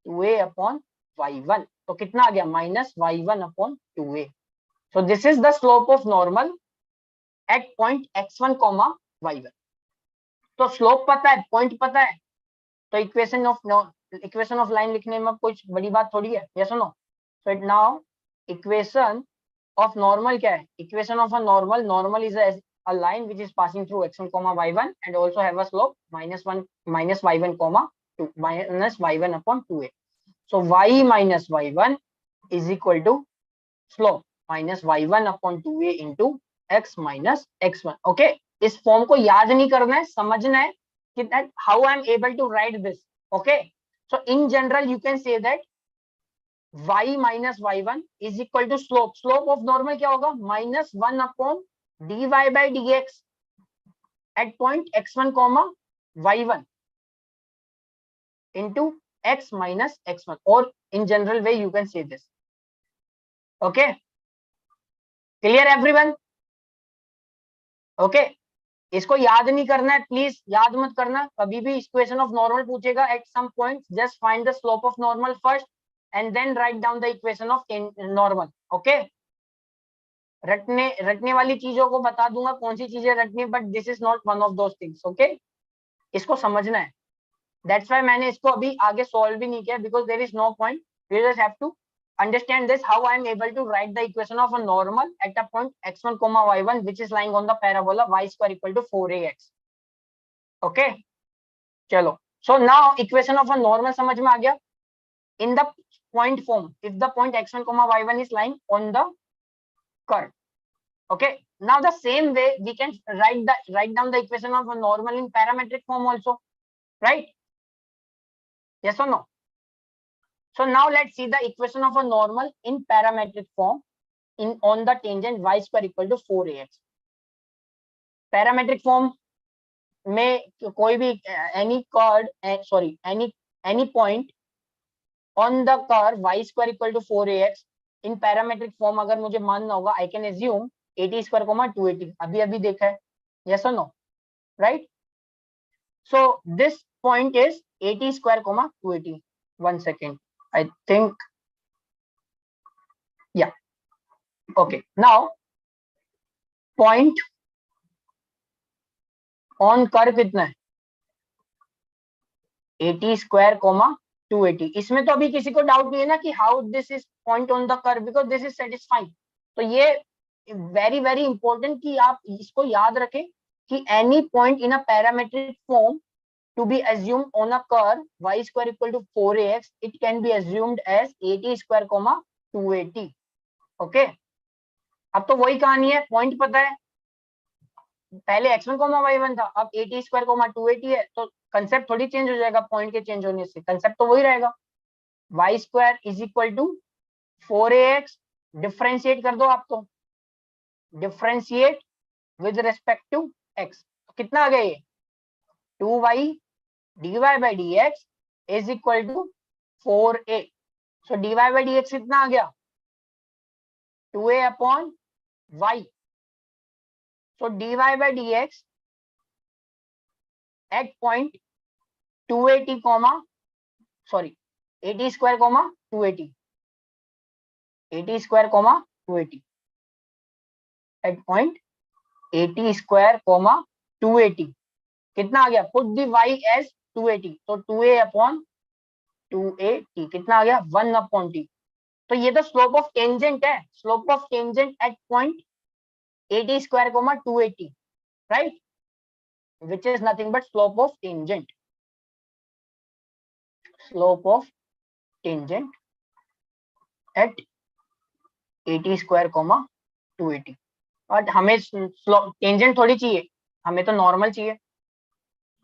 2a upon y1. तो कितना आ गया? -y1 upon 2a. So this is the slope of normal at point x1 comma y1. तो slope पता है, point पता है, तो equation of line लिखने में कुछ बड़ी बात थोड़ी है. Yes or no? So it now equation of normal क्या है? Equation of a normal is a line which is passing through x1 comma y1 and also have a slope -1 minus y1 comma 2 minus y1 upon 2a. So y minus y1 is equal to slope minus y1 upon 2a into x minus x1. Okay, इस form को याद नहीं करना है, समझना है कि that how I am able to write this. Okay, so in general you can say that y minus y1 is equal to slope. Slope of normal क्या होगा? -1 upon dy by dx at point x1 comma y1 into x minus x1, or in general way you can say this. Okay, clear everyone? Okay, इसको याद नहीं करना है, please याद मत करना. कभी भी इक्वेशन ऑफ नॉर्मल पूछेगा at some point, just find the slope of normal first and then write down the equation of normal. Okay, रटने वाली चीजों को बता दूंगा कौन सी चीजें रटनी, but this is not one of those things. Okay, इसको समझना है. दैट्स व्हाई मैंने इसको अभी आगे सॉल्व भी नहीं किया, because there is no point. You just have to understand this, how I am able to write the equation of a normal at a point x1 comma y1 which is lying on the parabola y square equal to 4ax. Okay, चलो. So now equation of a normal समझ में आ गया. In the point form, if the point x1 comma y1 is lying on the curve. Okay, now the same way we can write down the equation of a normal in parametric form also, right? Yes or no? So now let's see the equation of a normal in parametric form on the tangent y square equal to 4ax. Parametric form में कोई भी any point on the curve y square equal to 4ax in parametric form अगर मुझे मानना होगा, I can assume 80 square comma 280. अभी देखा है. Yes or no? Right? So this point is 80 square comma 280. 1 second. I think, yeah. Okay, now point on curve कितना है? 80 square comma 280। इसमें तो अभी किसी को डाउट नहीं है ना कि how this is point on the curve, because this is satisfying. तो ये वेरी वेरी इंपॉर्टेंट कि आप इसको याद रखें कि any point in a parametric form to be assumed on a curve y square equal to 4ax, it can be assumed as 80 square comma 280. Okay, अब तो वही कहानी है, पॉइंट पता है, पहले x1 y1 था, अब 80 स्क्वायर 280 है, तो कंसेप्ट थोड़ी चेंज हो जाएगा पॉइंट के चेंज होने से, कंसेप्ट तो वही रहेगा। y square is equal to 4ax, differentiate कर दो आप, तो differentiate with respect to x, कितना आ गया ये 2y dy by dx is equal to 4a. So dy by dx कितना आ गया 2a upon y. So dy by dx at point 280 comma, sorry, 80 square comma 280, 80 square comma 280 at point 80 square comma 280 कितना आ गया, put the y as 280, तो 2a upon 2a कितना आ गया 1 upon t। तो ये तो स्लोप ऑफ टेंजेंट है, slope of tangent at point 80 square comma 280, right, which is nothing but slope of tangent, slope of tangent at 80 square comma 280। But हमें tangent थोड़ी चाहिए, हमें तो नॉर्मल चाहिए,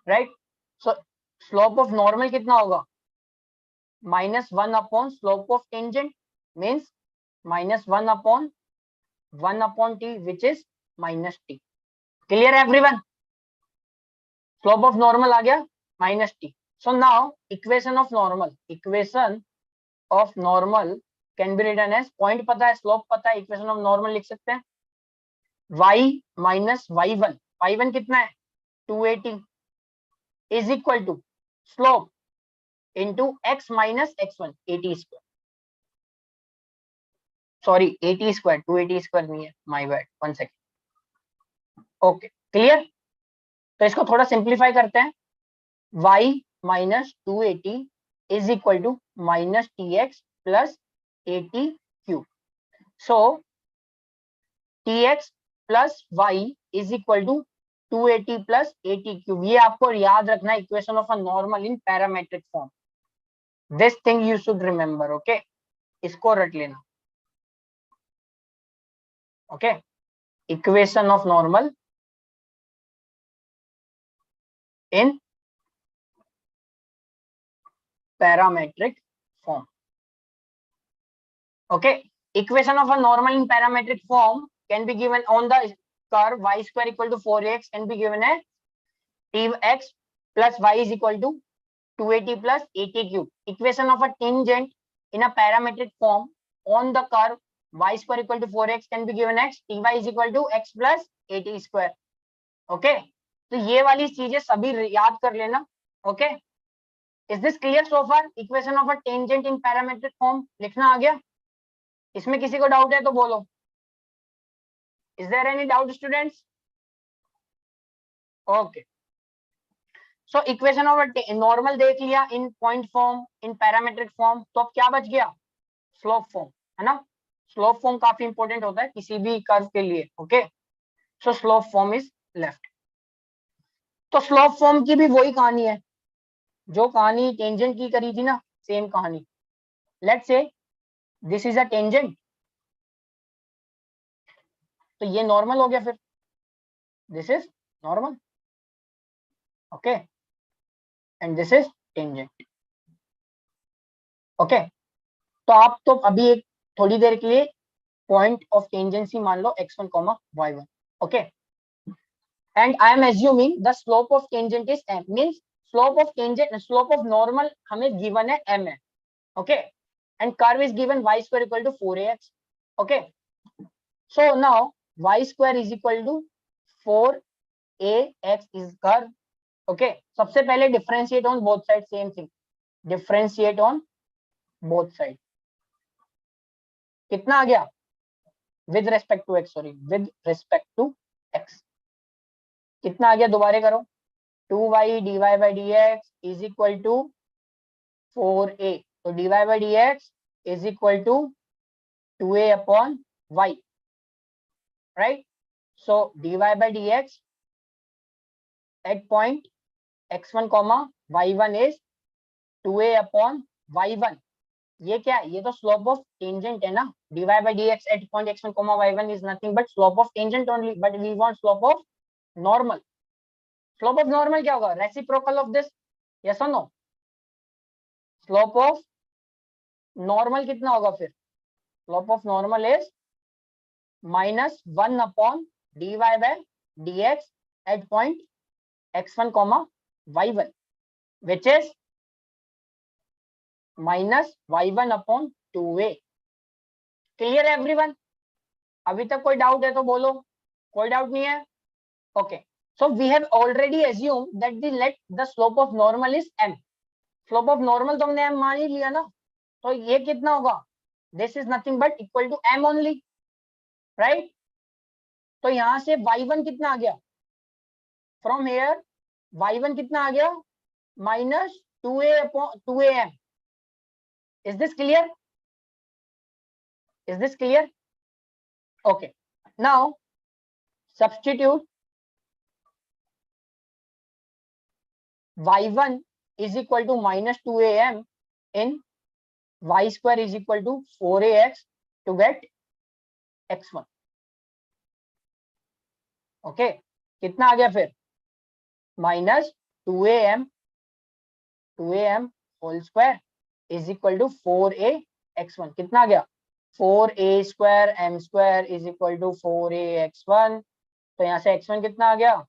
right. So slope of normal कितना होगा -1 upon slope of tangent, means -1 upon 1 upon t, which is minus t. Clear everyone? Slope of normal आ गया minus t. So now equation of normal can be written as, point पता है, slope पता है, equation of normal लिख सकते हैं y minus y1, y1 कितना है 280 is equal to slope into x minus x1 80 square, sorry 80 square, 280 square नहीं है, my bad, 1 second. Okay, clear? तो इसको थोड़ा सिंप्लीफाई करते हैं, y minus 280 is equal to minus tx plus 80 cube. So tx plus y is equal to 280 plus 80 cube. ये आपको याद रखना है, equation of a normal in parametric form, this thing you should remember, okay, इसको रट लेना, okay, equation of normal in parametric form. Okay, equation of a normal in parametric form can be given on the curve y square equal to 4x, can be given as tx plus y is equal to 280 plus 80 cube. Equation of a tangent in a parametric form on the curve y square equal to 4x can be given as ty is equal to x plus 80 square. Okay, तो ये वाली चीजें सभी याद कर लेना, okay. Is this clear so far? Equation of a tangent in parametric form लिखना आ गया, इसमें किसी को डाउट है तो बोलो, is there any doubt students? Okay, so equation of normal देख लिया in point form, in parametric form, तो अब क्या बच गया, स्लोप फॉर्म, है ना। स्लोप फॉर्म काफी इंपॉर्टेंट होता है किसी भी कर्व के लिए, okay. So slope form is left. तो स्लोप फॉर्म की भी वही कहानी है जो कहानी टेंजेंट की करी थी ना, सेम कहानी। Let's say this is a tangent, तो ये नॉर्मल हो गया, फिर this is normal, okay, and this is tangent, okay. तो आप तो अभी एक थोड़ी देर के लिए पॉइंट ऑफ टेंजेंसी मान लो x1 y1, okay, and I am assuming the slope of tangent is m, means slope of tangent, slope of normal हमें गिवन है m है, okay, and curve is given y square equal to 4ax, okay. So now y square is equal to 4ax is curve, okay. सबसे पहले differentiate on both side, same thing, differentiate on both side, कितना आ गया with respect to x, sorry with respect to x, कितना आ गया दोबारा करो, 2y dy by dx is equal to 4a. तो dy by dx is equal to 2a upon y, right? So dy by dx at point x1 comma y1 is 2a upon y1. ये क्या है? ये तो slope of tangent है ना. dy by dx at point x1 comma y1 is nothing but slope of tangent only, but we want slope of normal. Slope of normal क्या होगा? Reciprocal of this. Yes or no? Slope of normal कितना होगा फिर? Slope of normal is -1 upon dy by dx at point x1 comma y1, which is -y1 upon 2a. Clear everyone? अभी तक कोई doubt है तो बोलो. कोई डाउट नहीं है? Okay. So we have already assumed that the slope of normal is m. Slope of normal तो हमने m मान ही लिया ना. तो ये कितना होगा? This is nothing but equal to m only, right? तो यहां से y1 कितना आ गया? From here y1 कितना आ गया? -2a upon 2am. Is this clear? Is this clear? Okay. Now substitute y1 is equal to -2am in y square is equal to 4ax to get x1. Okay. कितना आ गया फिर? -2am whole square is equal to 4a x1. कितना आ गया? 4a square m square is equal to 4a x1. तो यहाँ से x1 कितना आ गया?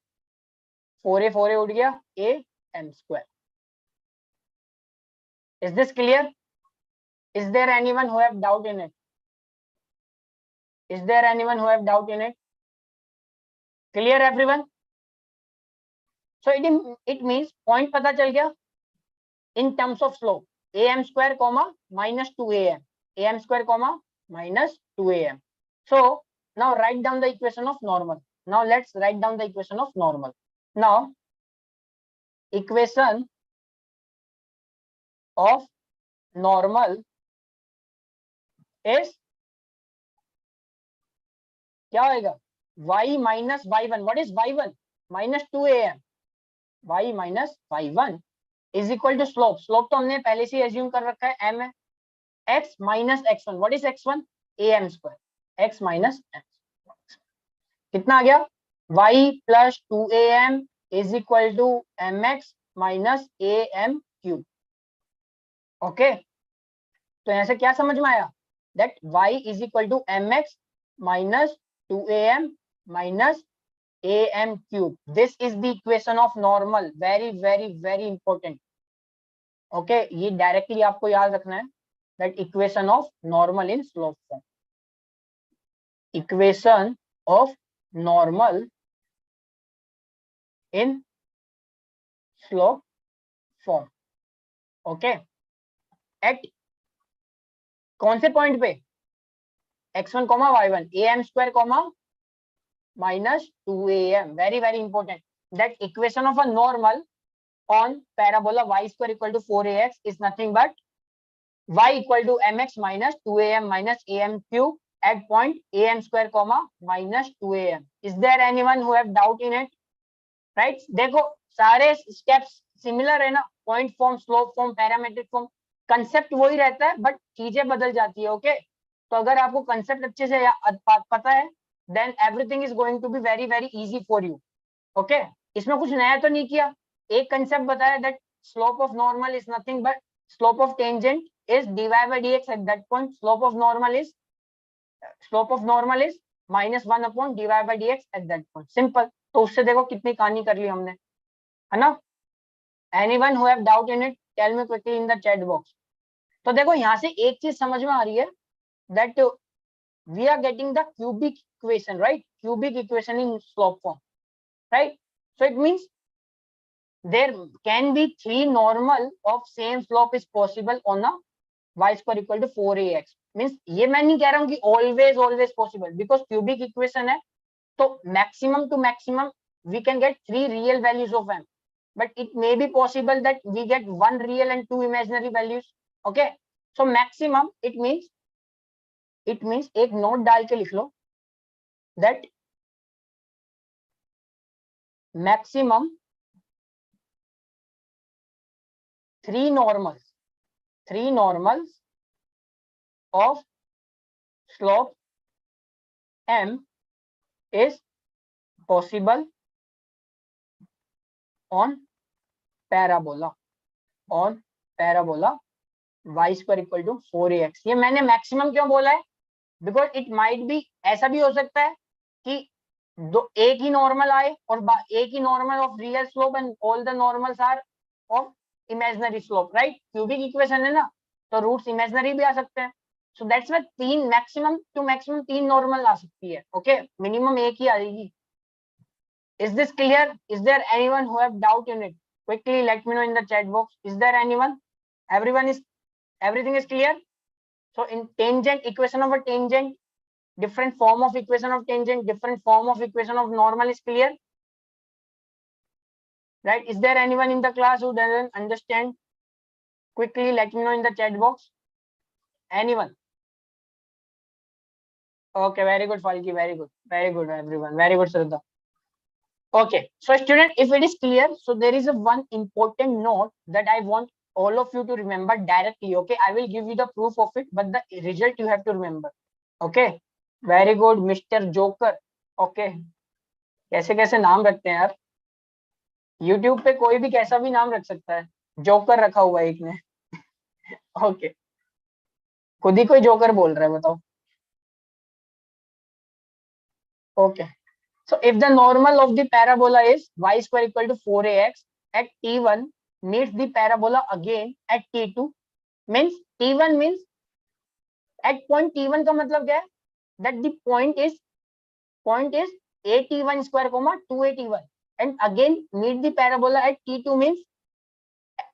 4a उठ गया, a m square. Is this clear? Is there anyone who have doubt in it? Is there anyone who have doubt in it? Clear everyone? So it means point पता चल गया in terms of slope am square comma -2am, am square comma -2am. So now write down the equation of normal. Now let's write down the equation of normal. Now equation of normal is क्या होगा? y minus y1. What is y1? -2am. y minus y1 is equal to slope. Slope तो हमने पहले से assume कर रखा है, m है. x minus x1. What is x1? am square. x minus x. कितना आ गया? y plus 2am is equal to mx minus am cube. Okay. तो यहाँ से क्या समझ में आया? That y is equal to mx minus 2am minus am cube. This is the equation of normal. Very very very important. Okay, ये directly आपको याद रखना है. That equation of normal in slope form. Equation of normal in slope form. Okay. At कौन से point पे? x1 comma y1, am square comma minus 2am. Very very important. That equation of a normal on parabola y square equal to 4ax is nothing but y equal to mx minus 2am minus am cube at point am square comma minus 2am. Is there anyone who have doubt in it? Right? देखो सारे steps similar है ना. Point form, slope form, parametric form. Concept वही रहता है but चीजें बदल जाती है. ओके. तो अगर आपको कंसेप्ट अच्छे से पता है then everything is going to be very very easy for you. Okay. इसमें कुछ नया तो नहीं किया. एक कंसेप्ट बताया that slope of normal is nothing but slope of tangent is dy by dx at that point. Slope of normal is -1 upon dy by dx at that point. Simple. तो उससे देखो कितनी कहानी कर ली हमने, है ना. Anyone who have doubt in it tell me quickly in the chat box. तो देखो यहाँ से एक चीज समझ में आ रही है that we are getting the cubic equation, right. Cubic equation in slope form, right. So it means there can be 3 normal of same slope is possible on a y square equal to 4ax. Means ये मैं नहीं कह रहा हूँ कि always possible because cubic equation है. तो maximum to maximum we can get 3 real values of m. but it may be possible that we get one real and two imaginary values. Okay, so maximum it means एक note डाल के लिख लो that maximum three normals of slope m is possible on parabola y square equal to 4ax. ये मैंने maximum क्यों बोला है? Because it might be, ऐसा भी हो सकता है कि दो एक ही नॉर्मल आए और एक ही normal of real slope and all the normals are of imaginary slope, right? Cubic equation है ना, तो रूट्स इमेजिनरी भी आ सकते हैं. सो दैट्स व्हाई तीन मैक्सिमम तीन नॉर्मल आ सकती है. ओके, मिनिमम एक ही आएगी. Is this clear? Is there anyone who have doubt in it? Quickly let me know in the chat box. Is there anyone? Everything is clear? So in tangent, equation of a tangent, different form of equation of tangent, different form of equation of normal is clear, right? Is there anyone in the class who doesn't understand? Quickly let me know in the chat box. Anyone? Okay, very good, Falki, very good everyone, very good, Shraddha. Okay, so student, if it is clear, so there is a one important note that I want all of you to remember directly. Okay, I will give you the proof of it, but the result you have to remember. Okay, very good, Mr. Joker. Okay, कैसे कैसे नाम रखते हैं यार, YouTube पे कोई भी कैसा भी नाम रख सकता है. जोकर रखा हुआ है एक ने. ओके, खुद ही कोई जोकर बोल रहा है, बताओ. Okay, so if the normal of the parabola is y square equal to 4ax at t1 meets the parabola again at t2, means t1 means at point t1 का मतलब क्या है? That the point is at1 square comma 2at1 and again meet the parabola at t2 means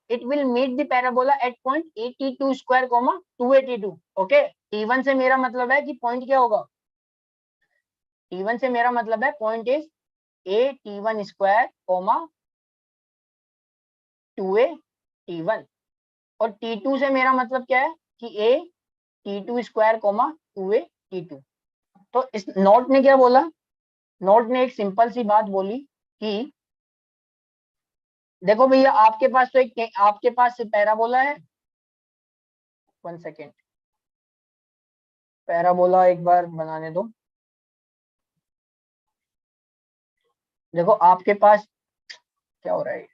it will meet the parabola at point at2 square comma 2at2. Okay, t1 से मेरा मतलब है कि point क्या होगा? t1 से मेरा मतलब है point is at1 square comma 2at1 और t2 से मेरा मतलब क्या है कि at2 square comma 2at2. तो इस नोट ने क्या बोला? नोट ने एक सिंपल सी बात बोली कि देखो भैया, आपके पास तो आपके पास पैराबोला है. 1 सेकेंड, पैराबोला एक बार बनाने दो. देखो आपके पास क्या हो रहा है.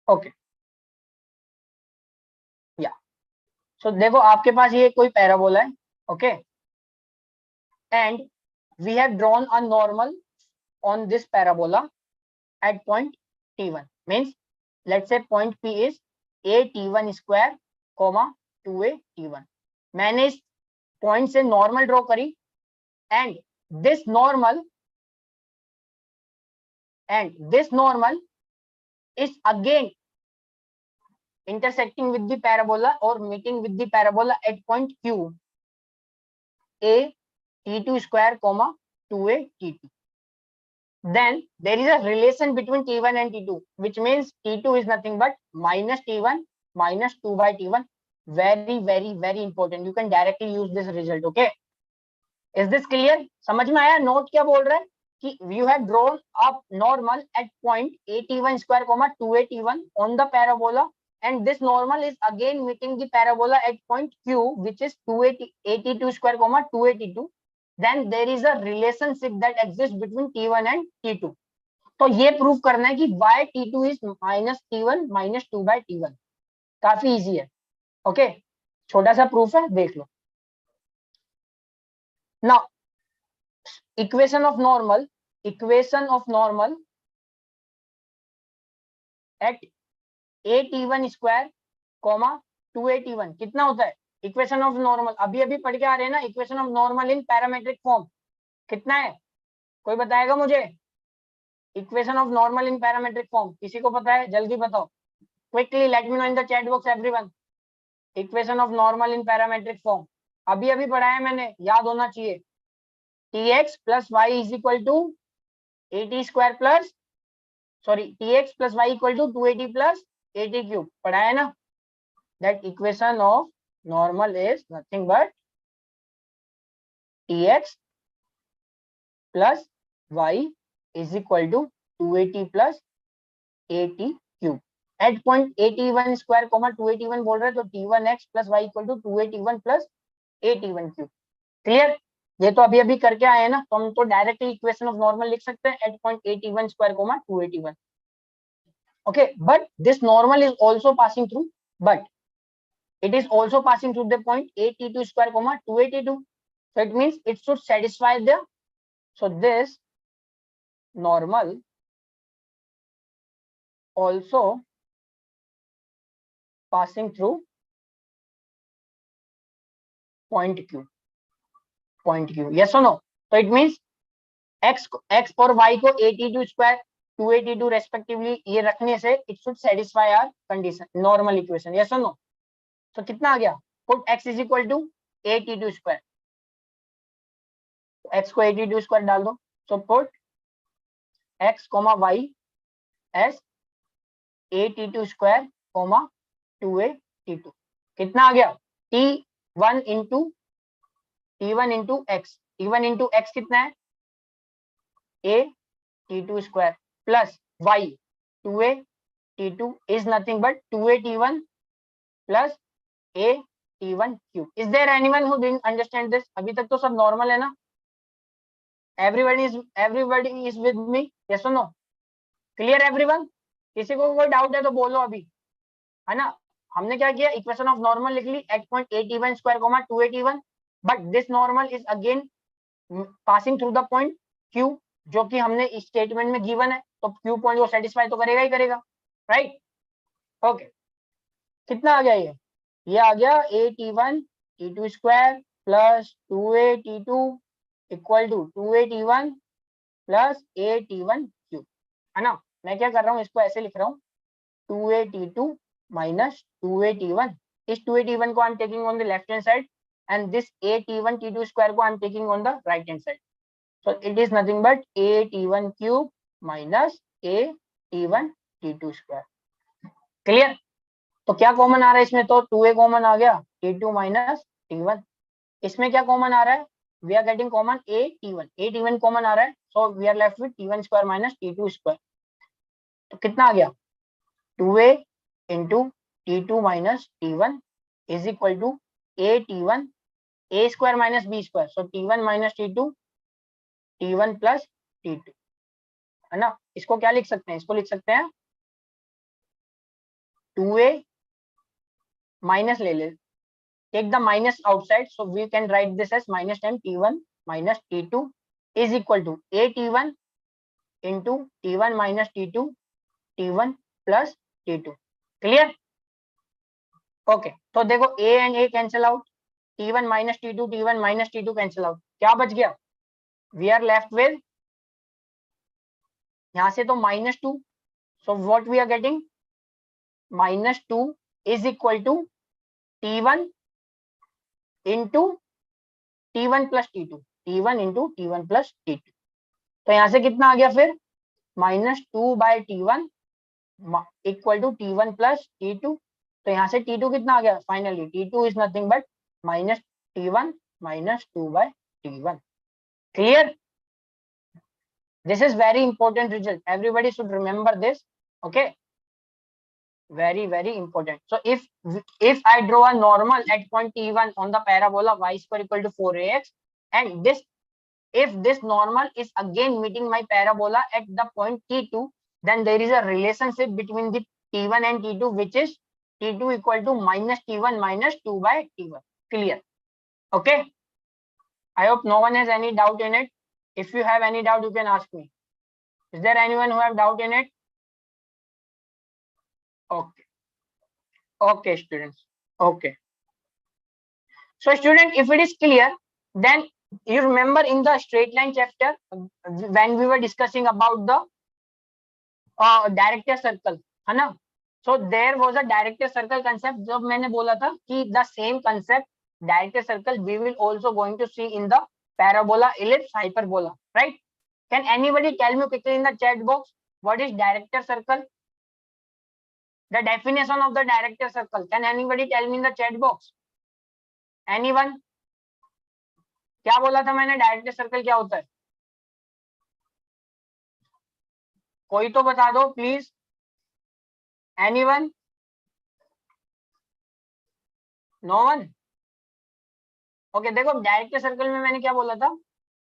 ओके, या सो देखो आपके पास ये कोई पैराबोला है. Okay, and we have drawn a normal on this parabola at point t1, means let's say point p is at1 square comma 2at1. मैंने इस पॉइंट से नॉर्मल ड्रॉ करी and this normal is again intersecting with the parabola or meeting with the parabola at point q a t2 square comma 2at2. Then there is a relation between t1 and t2, which means t2 is nothing but minus t1 minus 2 by t1. Very important. You can directly use this result. Okay, is this clear? समझ में आया note क्या बोल रहा है कि you have drawn up normal at point at1 square comma 2at1 on the parabola and this normal is again meeting the parabola at point q which is 2at2 square comma 2at2. Then there is a relationship that exists between t1 and t2. तो ये proof करना है कि y t2 is minus t1 minus 2 by t1. काफी easy है. Okay, छोटा सा proof है, देख लो. Now equation of normal at at1 square comma 2at1 कितना होता है? इक्वेशन ऑफ नॉर्मल अभी पढ़ के आ रहे हैं ना, equation of normal in parametric form कितना है? कोई बताएगा मुझे? Equation of normal in parametric form किसी को पता है? जल्दी बताओ. Quickly let me know in the chat box everyone. Equation of normal in parametric form अभी पढ़ा है मैंने, याद होना चाहिए. tx plus y is equal to 80 square plus tx plus y equal to 280 plus 80 cube. पढ़ा है ना? That equation of normal is nothing but tx plus y is equal to 280 plus 80 cube. At point 81 square comma 281 बोल रहे, तो t1x plus y equal to 281 plus 81 cube. Clear? ये तो अभी अभी करके आए हैं ना, तो हम तो डायरेक्टली इक्वेशन ऑफ नॉर्मल लिख सकते हैं at point 81 square comma 281. Okay, but this normal is also passing through, but it is also passing through the point 82 square comma 282. So it means it should satisfy the, so this normal also passing through point Q. Point Q. Yes or no? So it means x और y को 82 square 282 respectively ये रखने से it should satisfy our condition, normal equation. Yes or no? तो कितना आ गया? Put x is equal to 82 square. x को 82 square डाल दो. So put x y as 82 square 282. कितना आ गया? t1 into x. t1 into x कितना है? a t2 square plus y 2a t2 is nothing but 2a t1 plus a t1 cube. Is there anyone who didn't understand this? अभी तक तो सब normal है ना? everybody is with me? Yes or no? Clear everyone? किसी को कोई doubt है तो बोलो अभी, है ना? हमने क्या किया? इक्वेशन ऑफ नॉर्मल लिख ली at point 81 square comma 281, but this normal is again passing through the point Q, जो कि हमने इस स्टेटमेंट में गिवन है, तो Q पॉइंट को सेटिस्फाई तो करेगा ही करेगा, राइट? ओके, कितना आ गया ये आ गया AT1 T2 square plus 2AT2 equal to 2AT1 plus AT1 cube, है ना? मैं क्या कर रहा हूँ, इसको ऐसे लिख रहा हूँ 2AT2 minus 2AT1. इस 2AT1 को I'm taking on the left hand side and this AT1 T2 square को I'm taking on the right hand side. So it is nothing but AT1 cube minus AT1 T2 square. Clear? तो क्या common आ रहा है इसमें? तो 2a common आ गया, T2 minus T1. इसमें क्या कॉमन आ रहा है? We are getting common AT1. AT1 common आ रहा है, so we are left with T1 square minus T2 square. तो कितना आ गया? 2a into T2 minus T1 is equal to AT1 a square minus b square. So T1 minus T2 T1 plus T2, है ना? इसको क्या लिख सकते हैं? इसको लिख सकते हैं 2a माइनस ले ले, take the minus outside, so we can write this as minus 10 T1 minus T2 is equal to AT1 into T1 minus T2 T1 plus T2. Clear? Okay, तो देखो a and a cancel out, T1 minus T2 T1 minus T2 cancel out, क्या बच गया? We are left with, यहां से तो -2, so what we are getting, -2 is equal to T1 into T1 plus T2, T1 into T1 plus T2. तो यहां से कितना आ गया फिर? -2 by T1 equal to T1 plus T2. तो यहाँ से T2 कितना आ गया? Finally T2 is nothing but minus T1 minus 2 by T1. Clear? This is very important result, everybody should remember this. Okay, very very important. So if I draw a normal at point T1 on the parabola y square equal to 4ax, and this, if this normal is again meeting my parabola at the point T2, then there is a relationship between the T1 and T2 which is T2 equal to minus T1 minus 2 by T1. Clear? Okay, I hope no one has any doubt in it. If you have any doubt, you can ask me. Is there anyone who have doubt in it? Okay, okay students. Okay, so student, if it is clear, then you remember in the straight line chapter when we were discussing about the director circle, है ना? So there was a director circle concept, जब मैंने बोला था कि the same concept director circle we will also going to see in the parabola, ellipse, hyperbola, right? Can anybody tell me quickly in the chat box what is director circle? The definition of the director circle. Can anybody tell me in the chat box? Anyone? क्या बोला था मैंने? Director circle क्या होता है? कोई तो बता दो please. Anyone? No one? Okay, देखो डायरेक्टर सर्कल में मैंने क्या बोला था?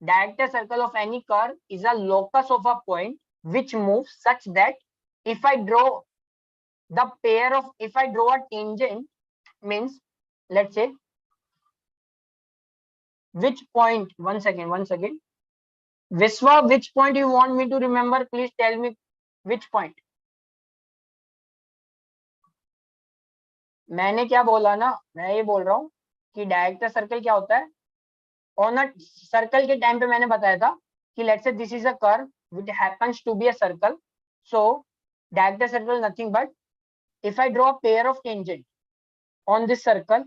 Director circle of any curve is a locus of a point which moves such that if I draw a tangent, means let's say which point, one second, Vishwa, which point you want me to remember? Please tell me which point. मैंने क्या बोला ना, मैं ये बोल रहा हूँ कि डायरेक्टर सर्कल क्या होता है. ऑन अ सर्कल के टाइम पे मैंने बताया था कि let's say this is a curve which happens to be a circle. So director circle nothing but if I draw a pair of tangent on this circle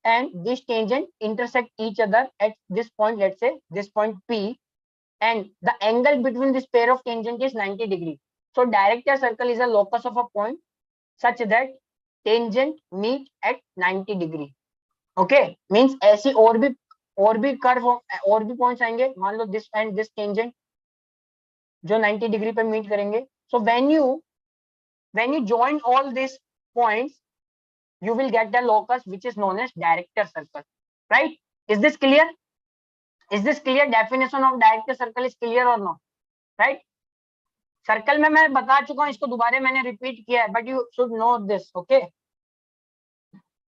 and this tangent intersect each other at this point, let's say this point P, and the angle between this pair of tangent is 90 degree. So director circle is a locus of a point such that tangent meet at 90 degree. Okay, means ऐसी और भी curve और भी points आएंगे. मान लो this and this tangent जो 90 degree पे meet करेंगे. So when you join all these points, you will get the locus which is known as director circle. Right? Is this clear? Definition of director circle is clear or not? Right? Circle में मैं बता चुका हूं, इसको दोबारा मैंने repeat किया है, but you should know this. Okay,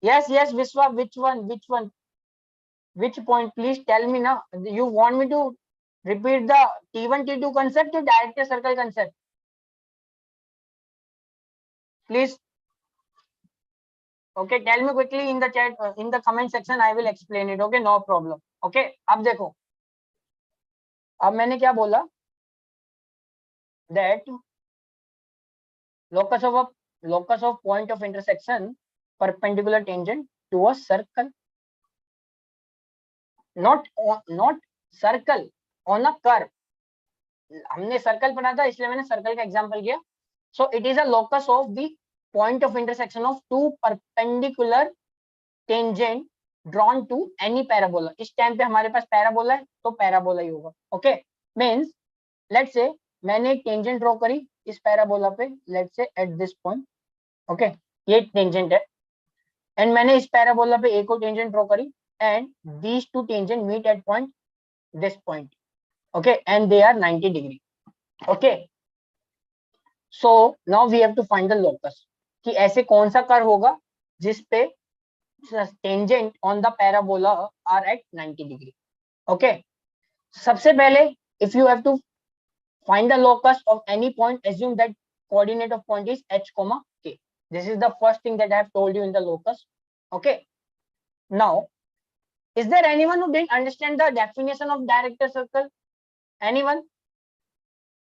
yes Vishwa, which point? Please tell me now. You want me to repeat the T1 T2 concept or director circle concept? Please. Okay, tell me quickly in the chat, in the comment section. I will explain it. Okay, no problem. Okay, अब देखो, अब मैंने क्या बोला, that locus of point of intersection perpendicular tangent to a circle, not circle, on a curve. हमने circle पढ़ा था इसलिए मैंने सर्कल का एग्जांपल किया. So it is a locus of the point of intersection of two perpendicular tangent drawn to any parabola. इस time पे हमारे पास पैराबोला है तो पैराबोला ही होगा. ओके, मीन्स लेट्स से मैंने एक टेंजेंट ड्रॉ करी इस पैराबोला पे, let's say at this point. Okay, ये टेंजेंट है, एंड मैंने इस पैराबोला पे एक और टेंजेंट ड्रॉ करी, and these two tangent meet at point this point. Okay, and they are 90 degree. Okay, so now we have to find the locus, कि ऐसे कौन सा कर्व होगा जिस पे tangent on the parabola are at 90 degree. Okay, सबसे पहले if you have to find the locus of any point, assume that coordinate of point is h comma k. This is the first thing that I have told you in the locus. Okay, now is there anyone who didn't understand the definition of director circle? Anyone?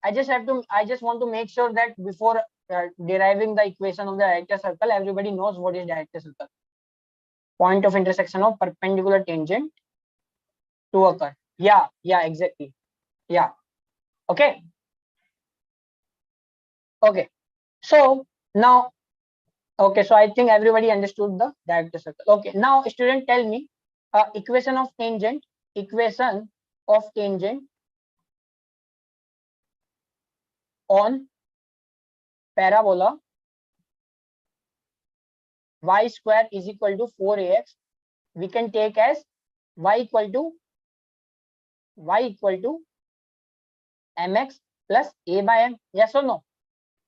I just want to make sure that before deriving the equation of the director circle, everybody knows what is director circle. Point of intersection of perpendicular tangent to a curve. Yeah, exactly. Yeah. Okay. So now, so I think everybody understood the director circle. Okay, now student, tell me equation of tangent on parabola y square is equal to 4ax. We can take as y equal to mx plus a by m. Yes or no?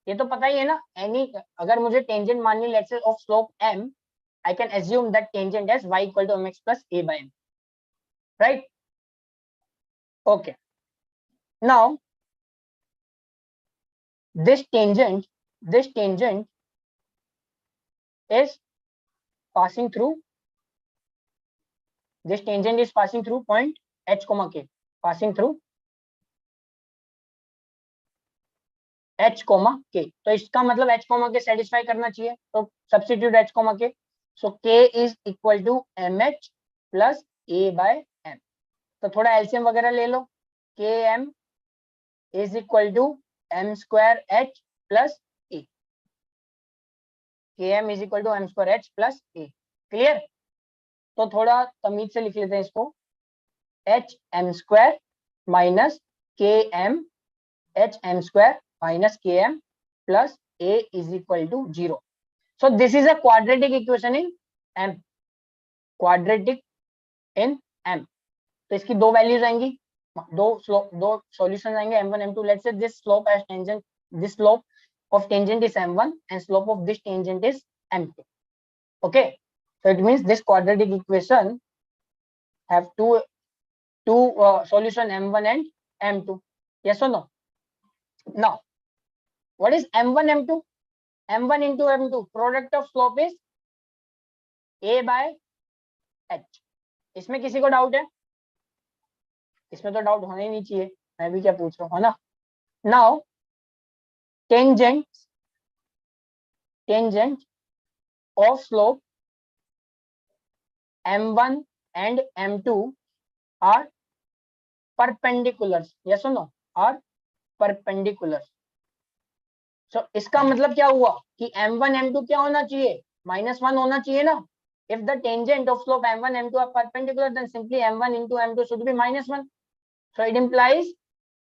ये तो पता ही है ना. Any अगर मुझे tangent माननी let's say of slope m, I can assume that tangent as y equal to mx plus a by m. Right? Okay. Now this tangent is passing through point h comma k, passing through h comma k. तो इसका मतलब h comma k satisfy करना चाहिए, तो substitute h comma k. सो k is equal to mh plus a by m. तो थोड़ा LCM वगैरह ले लो. km is equal to m square h plus a, km is equal to m square h plus a। Clear? तो थोड़ा तमीज से लिख लेते हैं इसको, h m square minus km h m square minus km plus a is equal to 0। So this is a quadratic equation in m, quadratic in m। तो इसकी दो वैल्यूज आएंगी, दो सॉल्यूशन आएंगे m1 m2। Let's say this slope as tangent, this slope of tangent is m1 and slope of this tangent is m2. Okay, so it means this quadratic equation have two solution m1 and m2. Yes or no? Now what is m1 m2? m1 into m2, product of slope is a by h। इसमें किसी को doubt है? इसमें तो doubt होना ही नहीं चाहिए, मैं भी क्या पूछ रहा हूँ, है ना। Now tangent of slope m1 and m2 are perpendiculars. Yes or no? Are perpendiculars. So इसका मतलब क्या हुआ कि m1 m2 क्या होना चाहिए, -1 होना चाहिए ना। If the tangent of slope m1 m2 are perpendicular, then simply m1 into m2 should be -1. So it implies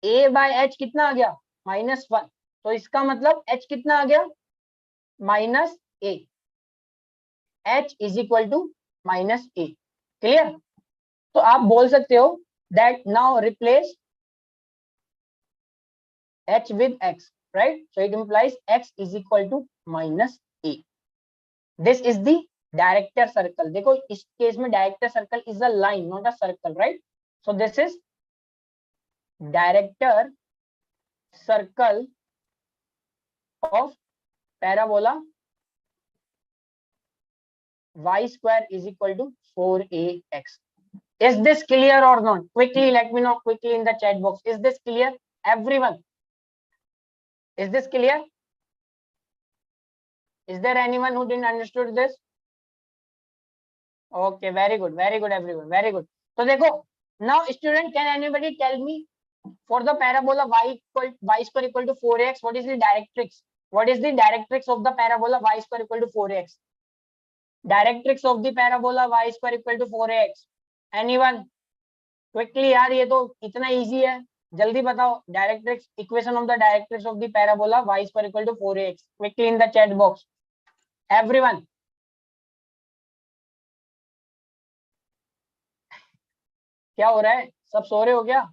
a by h कितना आ गया, -1। तो इसका मतलब h कितना आ गया, -a, h is equal to -a। Clear? तो आप बोल सकते हो that now replace h with x, right? So it implies x is equal to -a. This is the director circle. देखो इस केस में director circle is a line, not a circle, right? So this is director circle of parabola y square is equal to 4ax. Is this clear or not? Quickly let me know quickly in the chat box. Is this clear, everyone? Is this clear? Is there anyone who didn't understood this? Okay, very good everyone, very good. So देखो, now student, can anybody tell me for the parabola y square equal to 4ax, what is the directrix? What is the directrix of the parabola y square equal to 4ax? Directrix of the parabola y square equal to 4ax. Anyone? Quickly यार, ये तो इतना easy है, जल्दी बताओ। Directrix, equation of the directrix of the parabola y square equal to 4ax. Quickly in the chat box, everyone. क्या हो रहा है, सब सो रहे हो क्या?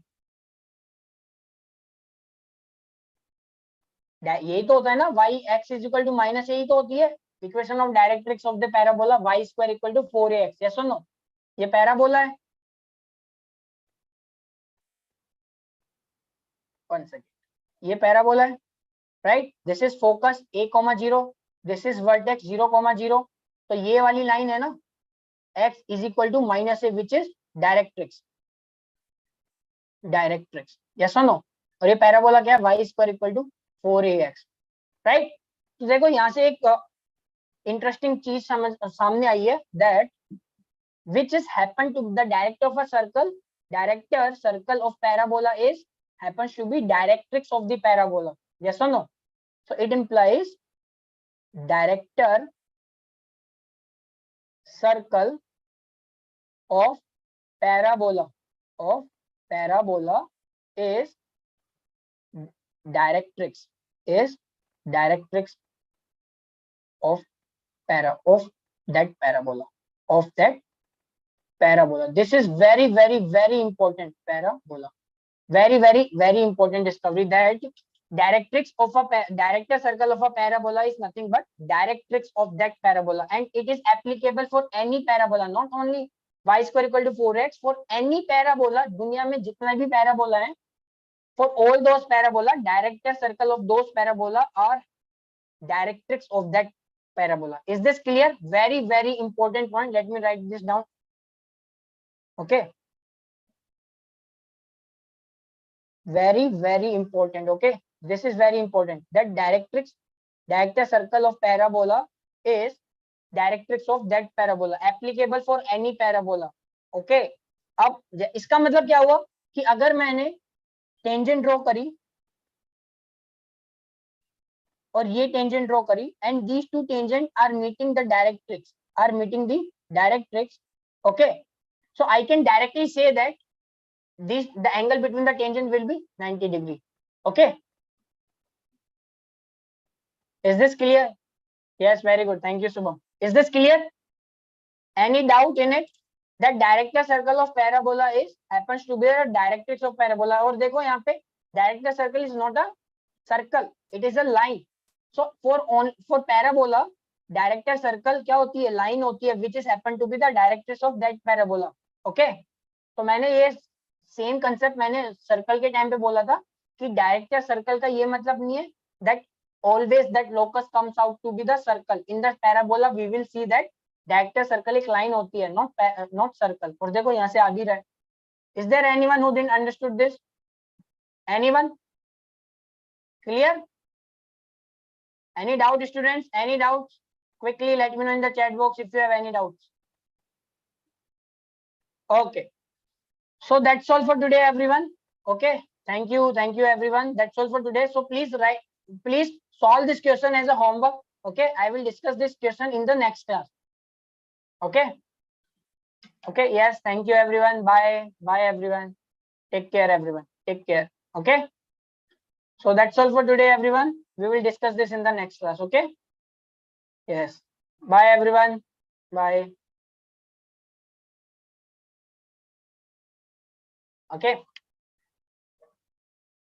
यही तो होता है ना, y x is equal to minus, यही तो होती है equation of directrix of the parabola y square equal to 4ax। Yes और नो? ये पैराबोला है। वन सेकंड, ये पैराबोला है, right? This is focus a, 0, this is vertex 0, 0। तो ये वाली लाइन है ना, x is equal to -a, which is directrix, directrix. Yes और नो? और ये पैराबोला क्या है, y square equal to 4ax, right? तो देखो यहाँ से एक इंटरेस्टिंग चीज सामने आई है, that which is happen to the director of a circle, director circle of parabola is happens to be directrix of the parabola. Yes or no? So it implies director circle of parabola is directrix of that parabola. This is very important. Parabola, very important discovery, that directrix of a director circle of a parabola is nothing but directrix of that parabola, and it is applicable for any parabola, not only y square equal to 4x, for any parabola, दुनिया में जितना भी parabola है, for all those parabola, director circle of those parabola are directrix of that parabola. Is this clear? Very important point. Let me write this down. Okay, very important. Okay, this is very important, that director circle of parabola is directrix of that parabola, applicable for any parabola. Okay, अब इसका मतलब क्या हुआ कि अगर मैंने tangent draw करी और ये टेंजेंट ड्रॉ करी and these two tangent are meeting the directrix okay so I can directly say that the angle between the tangent will be 90 degree okay is this clear yes very good thank you Subham is this clear any doubt in it that director circle of parabola is happens to be a directrix of parabola और देखो यहाँ पे director circle is not a circle it is a line so for parabola director circle क्या होती है line होती है which is happen to be the directrix of that parabola okay तो मैंने ये सेम कंसेप्ट मैंने सर्कल के टाइम पे बोला था कि डायरेक्टर सर्कल का ये मतलब नहीं है that always that locus comes out to be the circle in the parabola we will see that director circle एक लाइन होती है नॉट सर्कल और देखो यहाँ से आ भी रहा है is there anyone who didn't understood this anyone clear any doubt students any doubts quickly let me know in the chat box if you have any doubts okay so that's all for today everyone okay thank you everyone that's all for today so please solve this question as a homework okay I will discuss this question in the next class okay yes thank you everyone bye everyone take care everyone take care okay so that's all for today everyone we will discuss this in the next class okay yes bye everyone bye okay